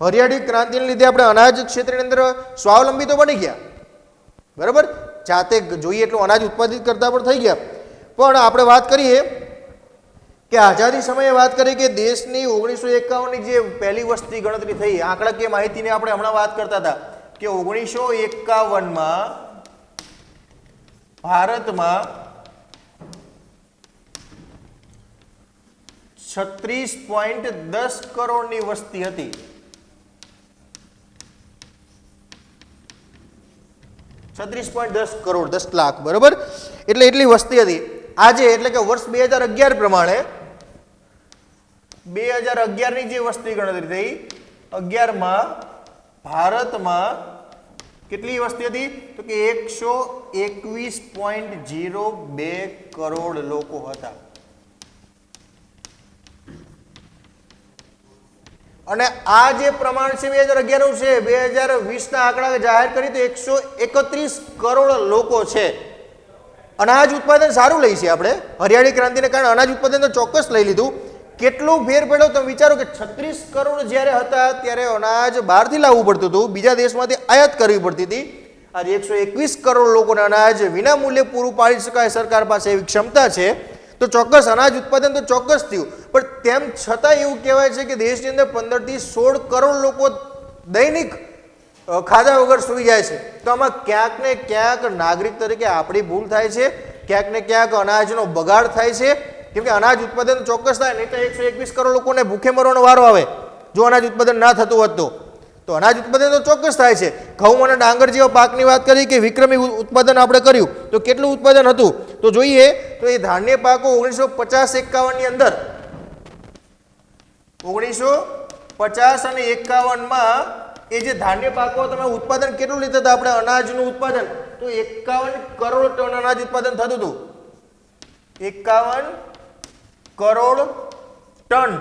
હરિયાળી ક્રાંતિને લીધે આપણે અનાજ ક્ષેત્રની અંદર સ્વાવલંબી તો બની ગયા, બરાબર, જાતે જોઈએ એટલું અનાજ ઉત્પાદિત કરતા પણ થઈ ગયા. પણ આપણે વાત કરીએ કે આઝાદી સમયે વાત કરીએ કે દેશની 1951ની જે પહેલી વસ્તી ગણતરી થઈ, આંકડાકીય માહિતીની આપણે હમણાં વાત કરતા હતા કે 1951માં ભારતમાં 36.10 કરોડની વસ્તી હતી. 36.10 કરોડ, 10 લાખ, બરાબર, એટલે એટલી વસ્તી હતી. આજે એટલે કે વર્ષ 2011 પ્રમાણે 2011ની જે વસ્તી ગણતરી થઈ, 11માં ભારતમાં કેટલી વસ્તી હતી તો કે 121.02 કરોડ લોકો હતા. અને આ જે પ્રમાણ છે 2011નું છે, 2020ના આંકડા જાહેર કરી તો 131 કરોડ લોકો છે. અનાજ ઉત્પાદન સારું લઈ છે આપણે, હરિયાળી ક્રાંતિને કારણે અનાજ ઉત્પાદન તો ચોક્કસ લઈ લીધું. કેટલું ફેર પડ્યો તમે વિચારો કે 36 કરોડ જ્યારે હતા ત્યારે અનાજ બહારથી લાવવું પડતું હતું, બીજા દેશમાંથી આયાત કરવી પડતી હતી. આજે 121 કરોડ લોકોને અનાજ વિના મૂલ્યે પૂરું પાડી શકાય, સરકાર પાસે એવી ક્ષમતા છે, તો ચોક્કસ અનાજ ઉત્પાદન તો ચોક્કસ થયું. પણ તેમ છતાં એવું કહેવાય છે કે દેશની અંદર 15 થી 16 કરોડ લોકો દૈનિક ખાધા વગર સૂઈ જાય છે. તો આમાં ક્યાંક ને ક્યાંક નાગરિક તરીકે આપણી ભૂલ થાય છે, ક્યાંક ને ક્યાંક અનાજનો બગાડ થાય છે, કેમ કે અનાજ ઉત્પાદન ચોક્કસ થાય, નહીં તો 121 કરોડ લોકોને ભૂખે મરવાનો વારો આવે જો અનાજ ઉત્પાદન ના થતું હોત તો અનાજ ઉત્પાદન તો ચોક્કસ થાય છે. ઘઉં અને ડાંગર જેવા પાકની વાત કરી કે વિક્રમી ઉત્પાદન આપણે કર્યું, તો કેટલું ઉત્પાદન હતું તો જોઈએ તો એ ધાન્ય પાકો 1950-51ની અંદર 1950 અને 51માં એ જે ધાન્ય પાકો તમે ઉત્પાદન કેટલું લીધા હતા આપણે અનાજનું ઉત્પાદન, તો 51 કરોડ ટન અનાજ ઉત્પાદન થતું હતું. 51 કરોડ ટન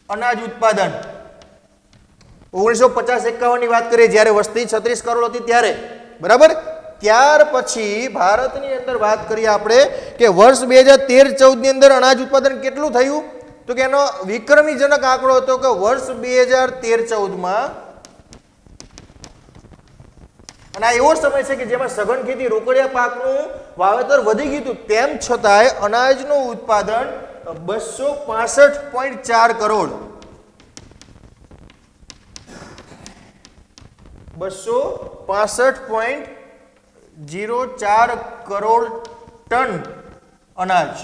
અનાજ ઉત્પાદન 1950-51ની વાત કરીએ જ્યારે વસ્તી 36 કરોડ હતી ત્યારે, બરાબર. ત્યાર પછી ભારતની અંદર વાત કરીએ આપણે કે વર્ષ 2013-14ની અંદર અનાજ ઉત્પાદન કેટલું થયું તો કે એનો વિક્રમીજનક આંકડો હતો કે વર્ષ 2013-14માં, અને આ એવો સમય છે કે જેમાં સઘન ખેતી રોકડિયા પાકનું વાવેતર વધી ગયું હતું, તેમ છતાંય અનાજનું ઉત્પાદન 265.4 કરોડ 265.04 કરોડ ટન અનાજ.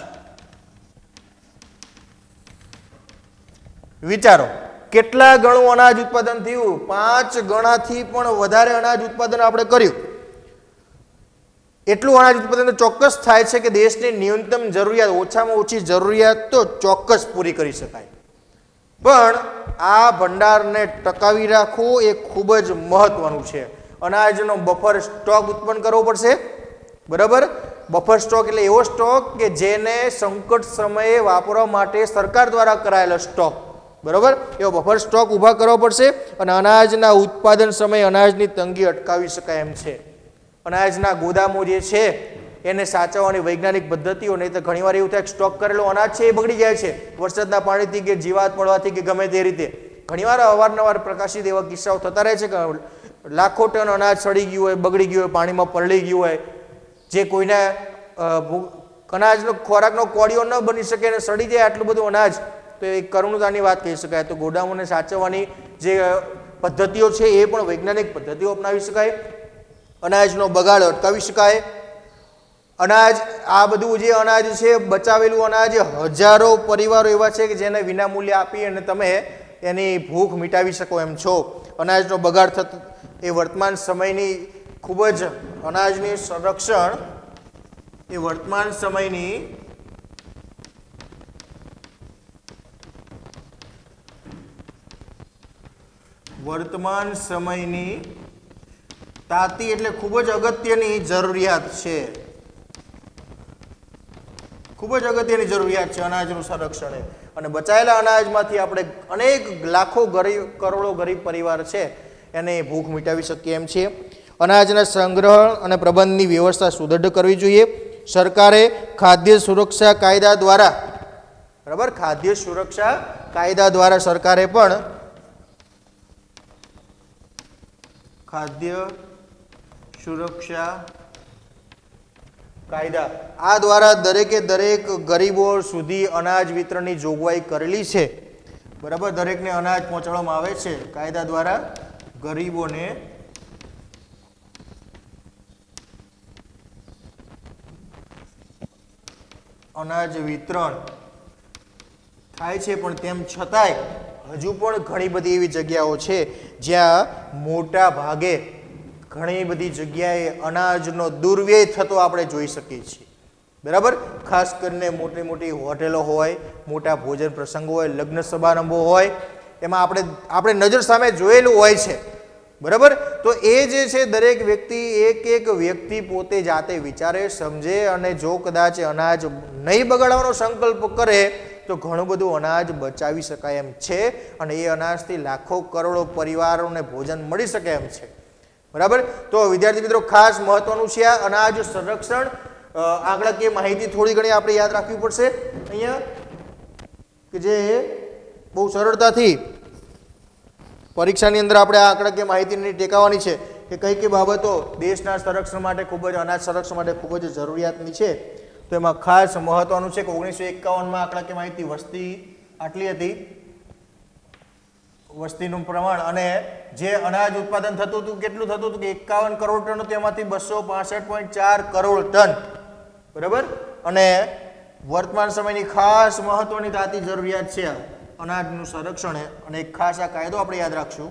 વિચારો કેટલા ગણું અનાજ ઉત્પાદન થયું, 5 ગણાથી પણ વધારે અનાજ ઉત્પાદન આપણે કર્યું. એટલું અનાજ ઉત્પાદન તો ચોક્કસ થાય છે કે દેશની ન્યૂનતમ જરૂરિયાત, ઓછામાં ઓછી જરૂરિયાત તો ચોક્કસ પૂરી કરી શકાય. પણ આ ભંડારને ટકાવી રાખવું એ ખૂબ જ મહત્વનું છે. અનાજનો બફર સ્ટોક ઉત્પન્ન કરવો પડશે, બરાબર. બફર સ્ટોક એટલે એવો સ્ટોક કે જેને સંકટ સમયે વાપરવા માટે સરકાર દ્વારા કરાયેલો સ્ટોક, બરાબર, એવો બફર સ્ટોક ઊભા કરવો પડશે. અને અનાજના ઉત્પાદન સમયે અનાજની તંગી અટકાવી શકાય એમ છે. અનાજના ગોદામો જે છે એને સાચવવાની વૈજ્ઞાનિક પદ્ધતિઓ, નહીં તો ઘણીવાર એવું થાય સ્ટોક કરેલો અનાજ છે એ બગડી જાય છે વરસાદના પાણીથી કે જીવાત પડવાથી કે ગમે તે રીતે. ઘણીવાર અવારનવાર પ્રકાશિત એવા કિસ્સાઓ થતા રહે છે કે લાખો ટન અનાજ સડી ગયું હોય, બગડી ગયું હોય, પાણીમાં પલળી ગયું હોય, જે કોઈને અનાજનો ખોરાકનો કોળિયો ન બની શકે અને સડી જાય આટલું બધું અનાજ, તો એ કરુણતાની વાત કહી શકાય. તો ગોડાઉનને સાચવવાની જે પદ્ધતિઓ છે એ પણ વૈજ્ઞાનિક પદ્ધતિઓ અપનાવી શકાય, અનાજનો બગાડ અટકાવી શકાય. અનાજ, આ બધું જે અનાજ છે બચાવેલું અનાજ, હજારો પરિવારો એવા છે કે જેને વિના મૂલ્યે આપી અને તમે એની ભૂખ મિટાવી શકો એમ છો. અનાજનો બગાડ થતો એ વર્તમાન સમયની ખૂબ જ અનાજની સંરક્ષણ એ વર્તમાન સમયની તાતી એટલે ખૂબ જ અગત્યની જરૂરિયાત છે. ખૂબ જ અગત્યની જરૂરિયાત છે અનાજનું સંરક્ષણ. અને બચાયેલા અનાજમાંથી આપણે અનેક લાખો કરોડો ગરીબ પરિવાર છે એને ભૂખ મિટાવી શકીએ એમ છે. અનાજના સંગ્રહ અને પ્રબંધની વ્યવસ્થા સુદૃઢ કરવી જોઈએ. સરકારે ખાદ્ય સુરક્ષા કાયદા દ્વારા, બરાબર, ખાદ્ય સુરક્ષા કાયદા દ્વારા સરકારે પણ ખાદ્ય સુરક્ષા કાયદા આ દ્વારા દરેકે દરેક ગરીબો સુધી અનાજ વિતરણની જોગવાઈ કરેલી છે. બરાબર, દરેકને અનાજ પહોંચાડવામાં આવે છે કાયદા દ્વારા. ગરીબોને અનાજ વિતરણ થાય છે, પણ તેમ છતાંય હજુ પણ ઘણી બધી એવી જગ્યાઓ છે જ્યાં મોટા ભાગે ઘણી બધી જગ્યાએ અનાજનો દુર્વ્યય થતો આપણે જોઈ શકીએ છીએ. બરાબર, ખાસ કરીને મોટી મોટી હોટેલો હોય, મોટા ભોજન પ્રસંગો હોય, લગ્ન સમારંભો હોય, એમાં આપણે નજર સામે જોયેલું હોય છે. બરાબર, તો એ જે છે દરેક વ્યક્તિ એક વ્યક્તિ પોતે જાતે વિચારે, સમજે અને જો કદાચ અનાજ નહીં બગાડવાનો સંકલ્પ કરે તો ઘણું બધું અનાજ બચાવી શકાય એમ છે અને એ અનાજથી લાખો કરોડો પરિવારોને ભોજન મળી શકે એમ છે. બરાબર, તો વિદ્યાર્થી મિત્રો ખાસ મહત્વનું છે આ અનાજ સંરક્ષણ. આંકડાકીય માહિતી થોડી ઘણી આપણે યાદ રાખવી પડશે અહીંયા, કે જે બહુ સરળતાથી પરીક્ષાની અંદર આપણે આ આંકડાકીય માહિતીની ટેકાવાની છે કે કઈ કઈ બાબતો દેશના સંરક્ષણ માટે ખૂબ જ, અનાજ સંરક્ષણ માટે ખૂબ જ જરૂરિયાતની છે. તો એમાં ખાસ મહત્વનું છે કે 1951માં આંકડાકીય માહિતી વસ્તી આટલી હતી, વસ્તીનું પ્રમાણ, અને જે અનાજ ઉત્પાદન થતું હતું કેટલું થતું હતું કે 51 કરોડ ટન હતું, એમાંથી 265.4 કરોડ ટન. બરાબર, અને વર્તમાન સમયની ખાસ મહત્વની તાતી જરૂરિયાત છે અનાજનું સંરક્ષણ. અને એક ખાસ આ કાયદો આપણે યાદ રાખશું,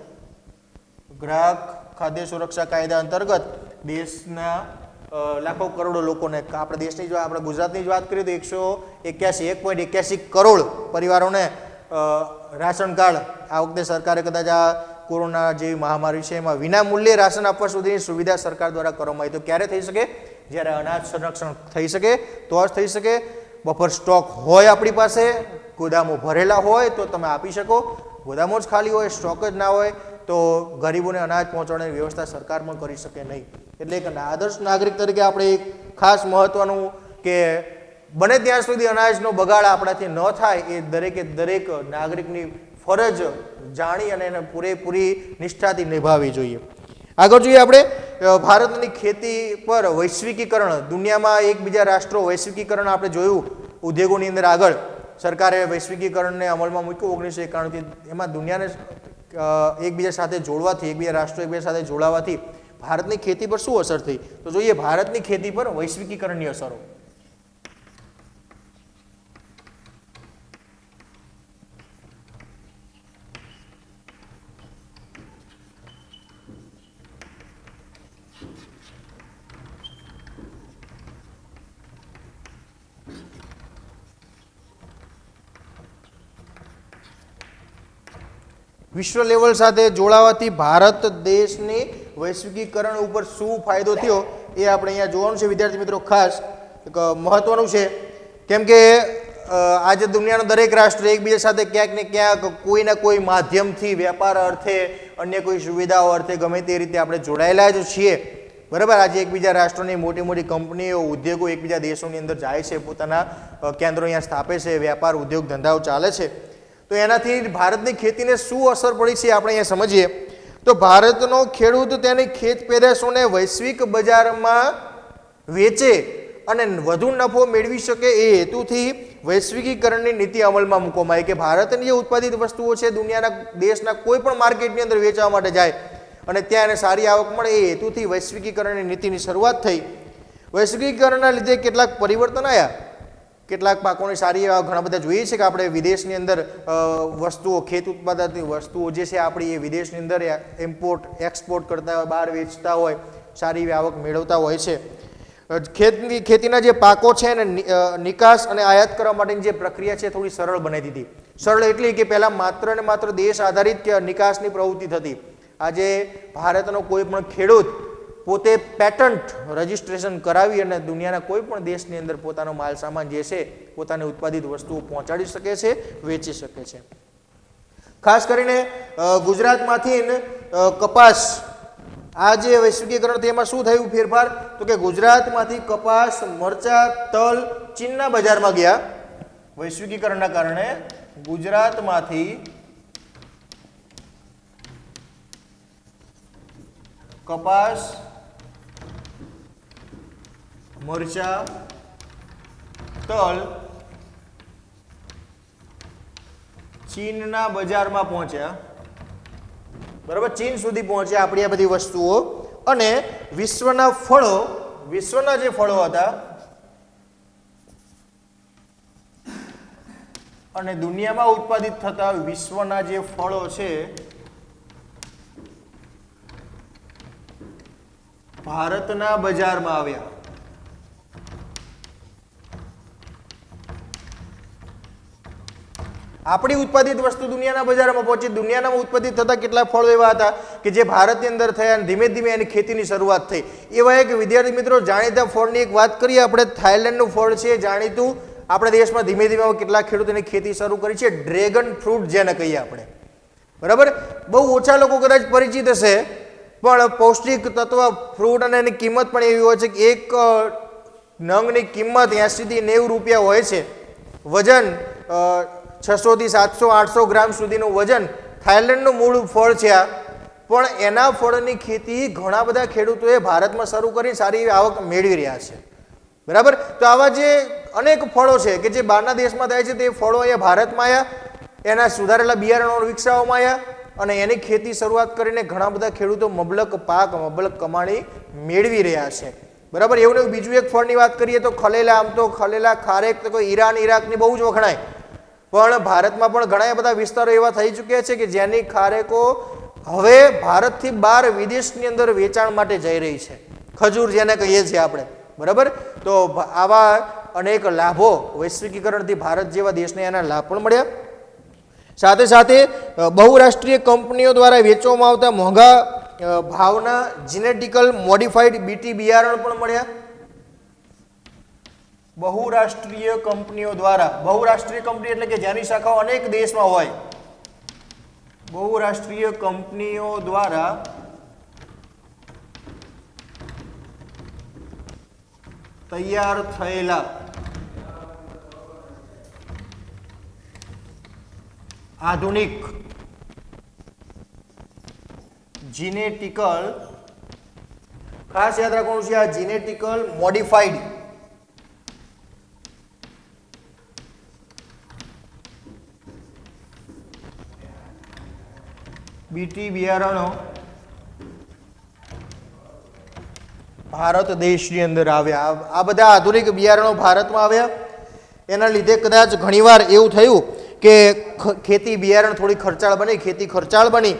ગ્રાહક ખાદ્ય સુરક્ષા કાયદા અંતર્ગત દેશના લાખો કરોડો લોકોને, આપણે દેશની જો આપણે ગુજરાતની જ વાત કરીએ તો 181 કરોડ પરિવારોને રાશન કાર્ડ આ વખતે સરકારે કદાચ આ કોરોના જેવી મહામારી છે એમાં વિના મૂલ્યે રાશન આપવા સુધીની સુવિધા સરકાર દ્વારા કરવામાં આવી. તો ક્યારે થઈ શકે? જ્યારે અનાજ સંરક્ષણ થઈ શકે તો જ થઈ શકે. બફર સ્ટોક હોય આપણી પાસે, ગોદામો ભરેલા હોય તો તમે આપી શકો. ગોદામો જ ખાલી હોય, સ્ટોક જ ના હોય તો ગરીબોને અનાજ પહોંચાડવાની વ્યવસ્થા સરકાર પણ કરી શકે નહીં. એટલે એક આદર્શ નાગરિક તરીકે આપણે એક ખાસ મહત્વનું કે બને ત્યાં સુધી અનાજનો બગાડ આપણાથી ન થાય એ દરેકે દરેક નાગરિકની ફરજ જાણી અને એને પૂરેપૂરી નિષ્ઠાથી નિભાવવી જોઈએ. આગળ જોઈએ આપણે ભારતની ખેતી પર વૈશ્વિકીકરણ, દુનિયામાં એકબીજા રાષ્ટ્રો વૈશ્વિકીકરણ આપણે જોયું ઉદ્યોગોની અંદર. આગળ સરકારે વૈશ્વિકીકરણને અમલમાં મૂક્યું 1991થી. એમાં દુનિયાને એકબીજા સાથે જોડવાથી, એકબીજા રાષ્ટ્રો એકબીજા સાથે જોડાવાથી ભારતની ખેતી પર શું અસર થઈ? તો જોઈએ ભારતની ખેતી પર વૈશ્વિકીકરણની અસરો. વિશ્વ લેવલ સાથે જોડાવાથી ભારત દેશની વૈશ્વિકીકરણ ઉપર શું ફાયદો થયો એ આપણે અહીંયા જોવાનું છે વિદ્યાર્થી મિત્રો. ખાસ મહત્વનું છે કેમ કે આજે દુનિયાનો દરેક રાષ્ટ્ર એકબીજા સાથે ક્યાંક ને ક્યાંક કોઈના કોઈ માધ્યમથી વેપાર અર્થે, અન્ય કોઈ સુવિધાઓ અર્થે ગમે તે રીતે આપણે જોડાયેલા જ છીએ. બરાબર, આજે એકબીજા રાષ્ટ્રોની મોટી મોટી કંપનીઓ ઉદ્યોગો એકબીજા દેશોની અંદર જાય છે, પોતાના કેન્દ્રો અહીંયા સ્થાપે છે, વ્યાપાર ઉદ્યોગ ધંધાઓ ચાલે છે. તો એનાથી ભારતની ખેતીને શું અસર પડી છે આપણે અહીંયા સમજીએ તો ભારતનો ખેડૂત તેની ખેત પેદાશોને વૈશ્વિક બજારમાં વેચે અને વધુ નફો મેળવી શકે એ હેતુથી વૈશ્વિકીકરણની નીતિ અમલમાં મૂકવામાં આવી કે ભારતની જે ઉત્પાદિત વસ્તુઓ છે દુનિયાના દેશના કોઈ પણ માર્કેટની અંદર વેચવા માટે જાય અને ત્યાં એને સારી આવક મળે એ હેતુથી વૈશ્વિકીકરણની નીતિની શરૂઆત થઈ. વૈશ્વિકીકરણના લીધે કેટલાક પરિવર્તન આવ્યા, કેટલાક પાકોની સારી એવા ઘણા બધા જોઈએ છે કે આપણે વિદેશની અંદર વસ્તુઓ ખેત ઉત્પાદનની વસ્તુઓ જે છે આપણી એ વિદેશની અંદર ઇમ્પોર્ટ એક્સપોર્ટ કરતા હોય, બહાર વેચતા હોય, સારી એવી આવક મેળવતા હોય છે. ખેતીના જે પાકો છે એને નિકાસ અને આયાત કરવા માટેની જે પ્રક્રિયા છે થોડી સરળ બનાવી દીધી. સરળ એટલી કે પહેલાં માત્ર ને માત્ર દેશ આધારિત કે નિકાસની પ્રવૃત્તિ થતી. આજે ભારતનો કોઈ પણ ખેડૂત પોતે પેટન્ટ રજિસ્ટ્રેશન કરાવી અને દુનિયાના કોઈ પણ દેશની અંદર પોતાનો માલ સામાન જે છે પોતાની ઉત્પાદિત વસ્તુઓ પહોંચાડી શકે છે, વેચી શકે છે. ખાસ કરીને ગુજરાતમાંથી કપાસ, આ જે વૈશ્વિકીકરણ તેમાં શું થયું ફેરફાર તો કે ગુજરાતમાંથી કપાસ, મરચા, તલ ચીનના બજારમાં ગયા. વૈશ્વિકીકરણના કારણે ગુજરાતમાંથી કપાસ, મરચા, તલ ચીનના બજારમાં પહોંચ્યા. બરાબર, ચીન સુધી પહોંચ્યા આપણી આ બધી વસ્તુઓ. અને વિશ્વના ફળો, વિશ્વના જે ફળો હતા અને દુનિયામાં ઉત્પાદિત થતા વિશ્વના જે ફળો છે ભારતના બજારમાં આવ્યા. આપણી ઉત્પાદિત વસ્તુ દુનિયાના બજારમાં પહોંચી. દુનિયાના ઉત્પાદિત થતા કેટલાક ફળો એવા હતા કે જે ભારતની અંદર થયા અને ધીમે ધીમે એની ખેતીની શરૂઆત થઈ. એવા એક વિદ્યાર્થી મિત્રો જાણીતા ફળની એક વાત કરીએ આપણે. થાઈલેન્ડનું ફળ છે જાણીતું, આપણા દેશમાં ધીમે ધીમે કેટલાક ખેડૂતોની ખેતી શરૂ કરી છે. ડ્રેગન ફ્રૂટ જેને કહીએ આપણે, બરાબર. બહુ ઓછા લોકો કદાચ પરિચિત હશે, પણ પૌષ્ટિક તત્વ ફ્રૂટ અને એની કિંમત પણ એવી હોય છે કે એક નંગની કિંમત 80 થી 90 રૂપિયા હોય છે. વજન 600 થી 700 800 ગ્રામ સુધીનું વજન. થાઈલેન્ડનું મૂળ ફળ છે આ, પણ એના ફળની ખેતી ઘણા બધા ખેડૂતોએ ભારતમાં શરૂ કરી સારી એવી આવક મેળવી રહ્યા છે. બરાબર, તો આવા જે અનેક ફળો છે કે જે બહારના દેશમાં થાય છે તે ફળો અહીંયા ભારતમાં આવ્યા, એના સુધારેલા બિયારણો વિકસાવવામાં આવ્યા અને એની ખેતી શરૂઆત કરીને ઘણા બધા ખેડૂતો મબલક પાક, મબલક કમાણી મેળવી રહ્યા છે. બરાબર, એવું ને બીજું એક ફળની વાત કરીએ તો ખલેલા. આમ તો ખલેલા, ખારેક તો કોઈ ઈરાન ઈરાકની બહુ જ વખણાય, પણ ભારતમાં પણ ઘણા બધા વિસ્તારો એવા થઈ ચૂક્યા છે કે જેની ખારેકો હવે ભારતથી બહાર વિદેશની અંદર વેચાણ માટે જઈ રહી છે. ખજૂર જેને કહીએ છીએ આપણે, બરાબર. તો આવા અનેક લાભો વૈશ્વિકીકરણથી ભારત જેવા દેશને એના લાભ પણ મળ્યા. સાથે સાથે બહુરાષ્ટ્રીય કંપનીઓ દ્વારા વેચવામાં આવતા મોંઘા ભાવના જીનેટિકલ મોડિફાઈડ બીટી બિયારણ પણ મળ્યા. બહુરાષ્ટ્રીય કંપનીઓ દ્વારા, બહુરાષ્ટ્રીય કંપની એટલે કે જેની શાખાઓ અનેક દેશમાં હોય, બહુરાષ્ટ્રીય કંપનીઓ દ્વારા તૈયાર થયેલા આધુનિક જીનેટિકલ, ખાસ યાદ રાખવાનું છે આ જીનેટિકલ મોડિફાઈડ બીટી બિયારણો ભારત દેશની અંદર આવ્યા. આ બધા આધુનિક બિયારણો ભારતમાં આવ્યા. એના લીધે કદાચ ઘણીવાર એવું થયું કે ખેતી બિયારણ થોડી ખર્ચાળ બની, ખેતી ખર્ચાળ બની.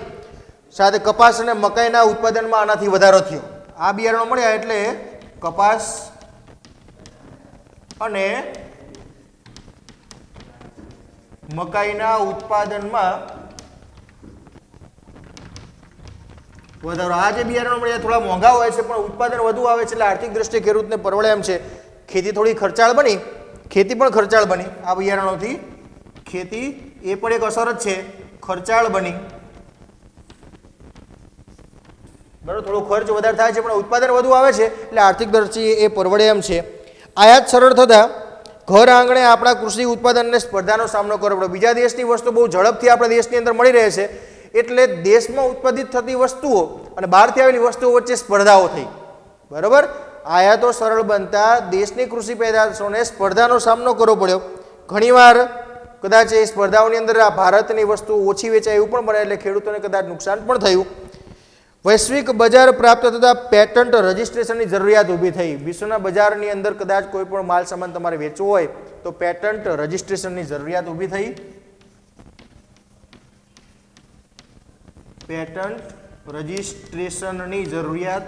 સાથે કપાસ અને મકાઈના ઉત્પાદનમાં આનાથી વધારો થયો. આ બિયારણો મળ્યા એટલે કપાસ અને મકાઈના ઉત્પાદનમાં વધારો. આ જે બિયારણો મળ્યા થોડા મોંઘા હોય છે પણ ઉત્પાદન વધુ આવે છે એટલે આર્થિક દ્રષ્ટિએ ખેડૂતને પરવડે એમ છે. ખેતી થોડી ખર્ચાળ બની, ખેતી પણ ખર્ચાળ બની આ બિયારણોથી. ખેતી એ પણ એક અસર જ છે, ખર્ચાળ બની. બરાબર, થોડો ખર્ચ વધારે થાય છે પણ ઉત્પાદન વધુ આવે છે એટલે આર્થિક દ્રષ્ટિએ એ પરવડે એમ છે. આયાત સરળ થતાં ઘર આંગણે આપણા કૃષિ ઉત્પાદનને સ્પર્ધાનો સામનો કરવો પડે. બીજા દેશની વસ્તુ બહુ ઝડપથી આપણા દેશની અંદર મળી રહે છે એટલે દેશમાં ઉત્પાદિત થતી વસ્તુઓ અને બહારથી આવેલી વસ્તુઓ વચ્ચે સ્પર્ધાઓ થઈ. બરાબર, આયાતો સરળ બનતા દેશની કૃષિ પેદાશોને સ્પર્ધાનો સામનો કરવો પડ્યો. ઘણીવાર કદાચ એ સ્પર્ધાઓની અંદર આ ભારતની વસ્તુ ઓછી વેચાય એવું પણ બને એટલે ખેડૂતોને કદાચ નુકસાન પણ થયું. વૈશ્વિક બજાર પ્રાપ્ત થતા પેટન્ટ રજિસ્ટ્રેશનની જરૂરિયાત ઊભી થઈ. વિશ્વના બજારની અંદર કદાચ કોઈ પણ માલ સામાન તમારે વેચવો હોય તો પેટન્ટ રજિસ્ટ્રેશનની જરૂરિયાત ઊભી થઈ. પેટન્ટ રજિસ્ટ્રેશનની જરૂરિયાત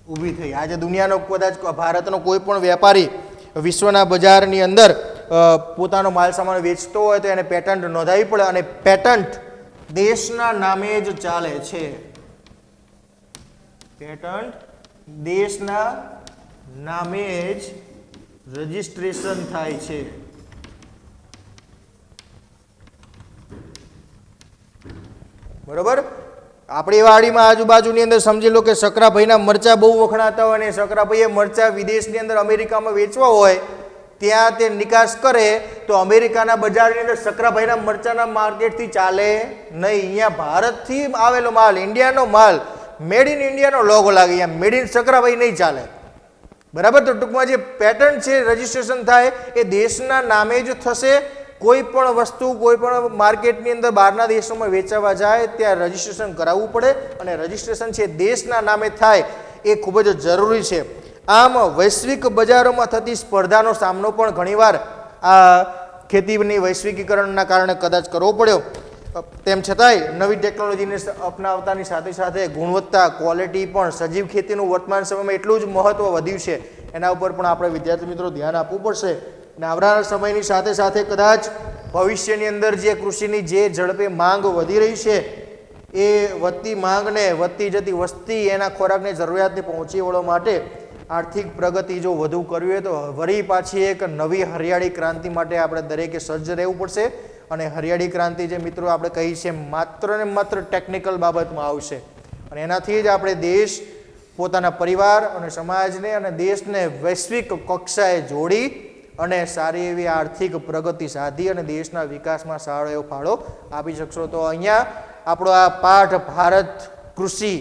ઊભી થઈ. આજે દુનિયાનો કદાચ ભારતનો કોઈ પણ વેપારી વિશ્વના બજારની અંદર પોતાનો માલ સામાન વેચતો હોય તો એને પેટન્ટ નોંધાવવી પડે અને પેટન્ટ દેશના નામે જ ચાલે છે. પેટન્ટ દેશના નામે જ રજિસ્ટ્રેશન થાય છે. બરોબર, આપણી વાડીમાં આજુબાજુની અંદર સમજી લો કે શકરાભાઈના મરચા બહુ વખણાતા હોય અને શકરાભાઈએ મરચા વિદેશની અંદર અમેરિકામાં વેચવા હોય ત્યાં તે નિકાસ કરે તો અમેરિકાના બજારની અંદર શકરાભાઈના મરચાના માર્કેટથી ચાલે નહીં. અહીંયા ભારતથી આવેલો માલ, ઇન્ડિયાનો માલ, મેડ ઇન ઇન્ડિયાનો લોગો લાગે, અહીંયા મેડ ઇન શકરાભાઈ નહીં ચાલે. બરાબર, તો ટૂંકમાં જે પેટન્ટ છે રજિસ્ટ્રેશન થાય એ દેશના નામે જ થશે. કોઈ પણ વસ્તુ કોઈ પણ માર્કેટની અંદર બહારના દેશોમાં વેચાવા જાય ત્યાં રજિસ્ટ્રેશન કરાવવું પડે અને રજિસ્ટ્રેશન છે દેશના નામે થાય એ ખૂબ જ જરૂરી છે. આમ વૈશ્વિક બજારોમાં થતી સ્પર્ધાનો સામનો પણ ઘણીવાર આ ખેતીની વૈશ્વિકીકરણના કારણે કદાચ કરવો પડ્યો. તેમ છતાંય નવી ટેકનોલોજીને અપનાવતાની સાથે સાથે ગુણવત્તા, ક્વોલિટી પણ સજીવ ખેતીનું વર્તમાન સમયમાં એટલું જ મહત્વ વધ્યું છે. એના ઉપર પણ આપણે વિદ્યાર્થી મિત્રો ધ્યાન આપવું પડશે. અને આવનારા સમયની સાથે સાથે કદાચ ભવિષ્યની અંદર જે કૃષિની જે ઝડપે માંગ વધી રહી છે એ વધતી માંગને, વધતી જતી વસ્તી, એના ખોરાકની જરૂરિયાતને પહોંચી વળવા માટે આર્થિક પ્રગતિ જો વધુ કરવી હોય તો વળી પાછી એક નવી હરિયાળી ક્રાંતિ માટે આપણે દરેકે સજ્જ રહેવું પડશે. અને હરિયાળી ક્રાંતિ જે મિત્રો આપણે કહી છે માત્ર ને માત્ર ટેકનિકલ બાબતમાં આવશે અને એનાથી જ આપણે દેશ, પોતાના પરિવાર અને સમાજને અને દેશને વૈશ્વિક કક્ષાએ જોડી અને સારી એવી આર્થિક પ્રગતિ સાધી અને દેશના વિકાસમાં સારો એવો ફાળો આપી શકશો. તો અહીંયા આપણો આ પાઠ ભારત કૃષિ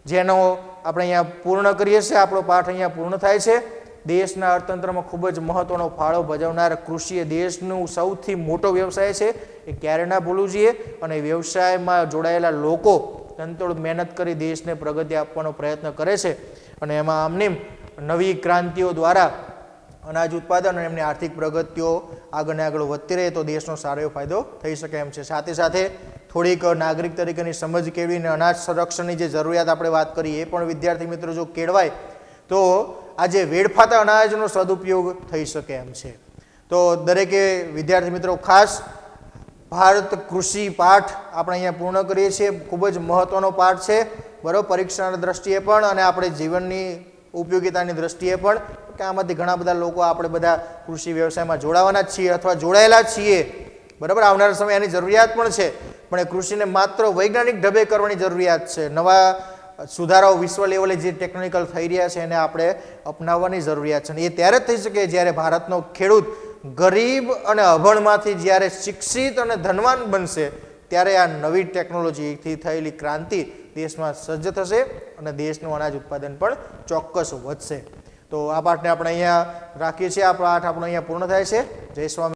જેનો આપણે અહીંયા પૂર્ણ કરીએ છીએ, આપણો પાઠ અહીંયા પૂર્ણ થાય છે. દેશના અર્થતંત્રમાં ખૂબ જ મહત્વનો ફાળો ભજવનાર કૃષિ એ દેશનું સૌથી મોટો વ્યવસાય છે. એ ક્યારે ના ભૂલવું જોઈએ. અને વ્યવસાયમાં જોડાયેલા લોકો તનતોડ મહેનત કરી દેશને પ્રગતિ આપવાનો પ્રયત્ન કરે છે અને એમાં આમની નવી ક્રાંતિઓ દ્વારા અનાજ ઉત્પાદન અને એમની આર્થિક પ્રગતિઓ આગળ ને આગળ વધતી રહે તો દેશનો સારો એવો ફાયદો થઈ શકે એમ છે. સાથે સાથે થોડીક નાગરિક તરીકેની સમજ કેળવીને અનાજ સંરક્ષણની જે જરૂરિયાત આપણે વાત કરી એ પણ વિદ્યાર્થી મિત્રો જો કેળવાય તો આજે વેડફાતા અનાજનો સદુપયોગ થઈ શકે એમ છે. તો દરેકે વિદ્યાર્થી મિત્રો ખાસ ભારત કૃષિ પાઠ આપણે અહીંયા પૂર્ણ કરીએ છીએ. ખૂબ જ મહત્વનો પાઠ છે, બરાબર, પરીક્ષાની દ્રષ્ટિએ પણ અને આપણે જીવનની ઉપયોગિતાની દ્રષ્ટિએ પણ. કે આમાંથી ઘણા બધા લોકો આપણે બધા કૃષિ વ્યવસાયમાં જોડાવાના જ છીએ અથવા જોડાયેલા છીએ. બરાબર, આવનારા સમય એની જરૂરિયાત પણ છે પણ એ કૃષિને માત્ર વૈજ્ઞાનિક ઢબે કરવાની જરૂરિયાત છે. નવા સુધારાઓ વિશ્વ લેવલે જે ટેકનિકલ થઈ રહ્યા છે એને આપણે અપનાવવાની જરૂરિયાત છે. અને એ ત્યારે જ થઈ શકે જ્યારે ભારતનો ખેડૂત ગરીબ અને અભણમાંથી જ્યારે શિક્ષિત અને ધનવાન બનશે ત્યારે આ નવી ટેકનોલોજીથી થયેલી ક્રાંતિ દેશમાં સજ્જ થશે અને દેશનું અનાજ ઉત્પાદન પણ ચોક્કસ વધશે. તો આ પાઠને આપણે અહીંયા રાખીએ છીએ. આ પાઠ આપણો અહીંયા પૂર્ણ થાય છે. જય સ્વામી.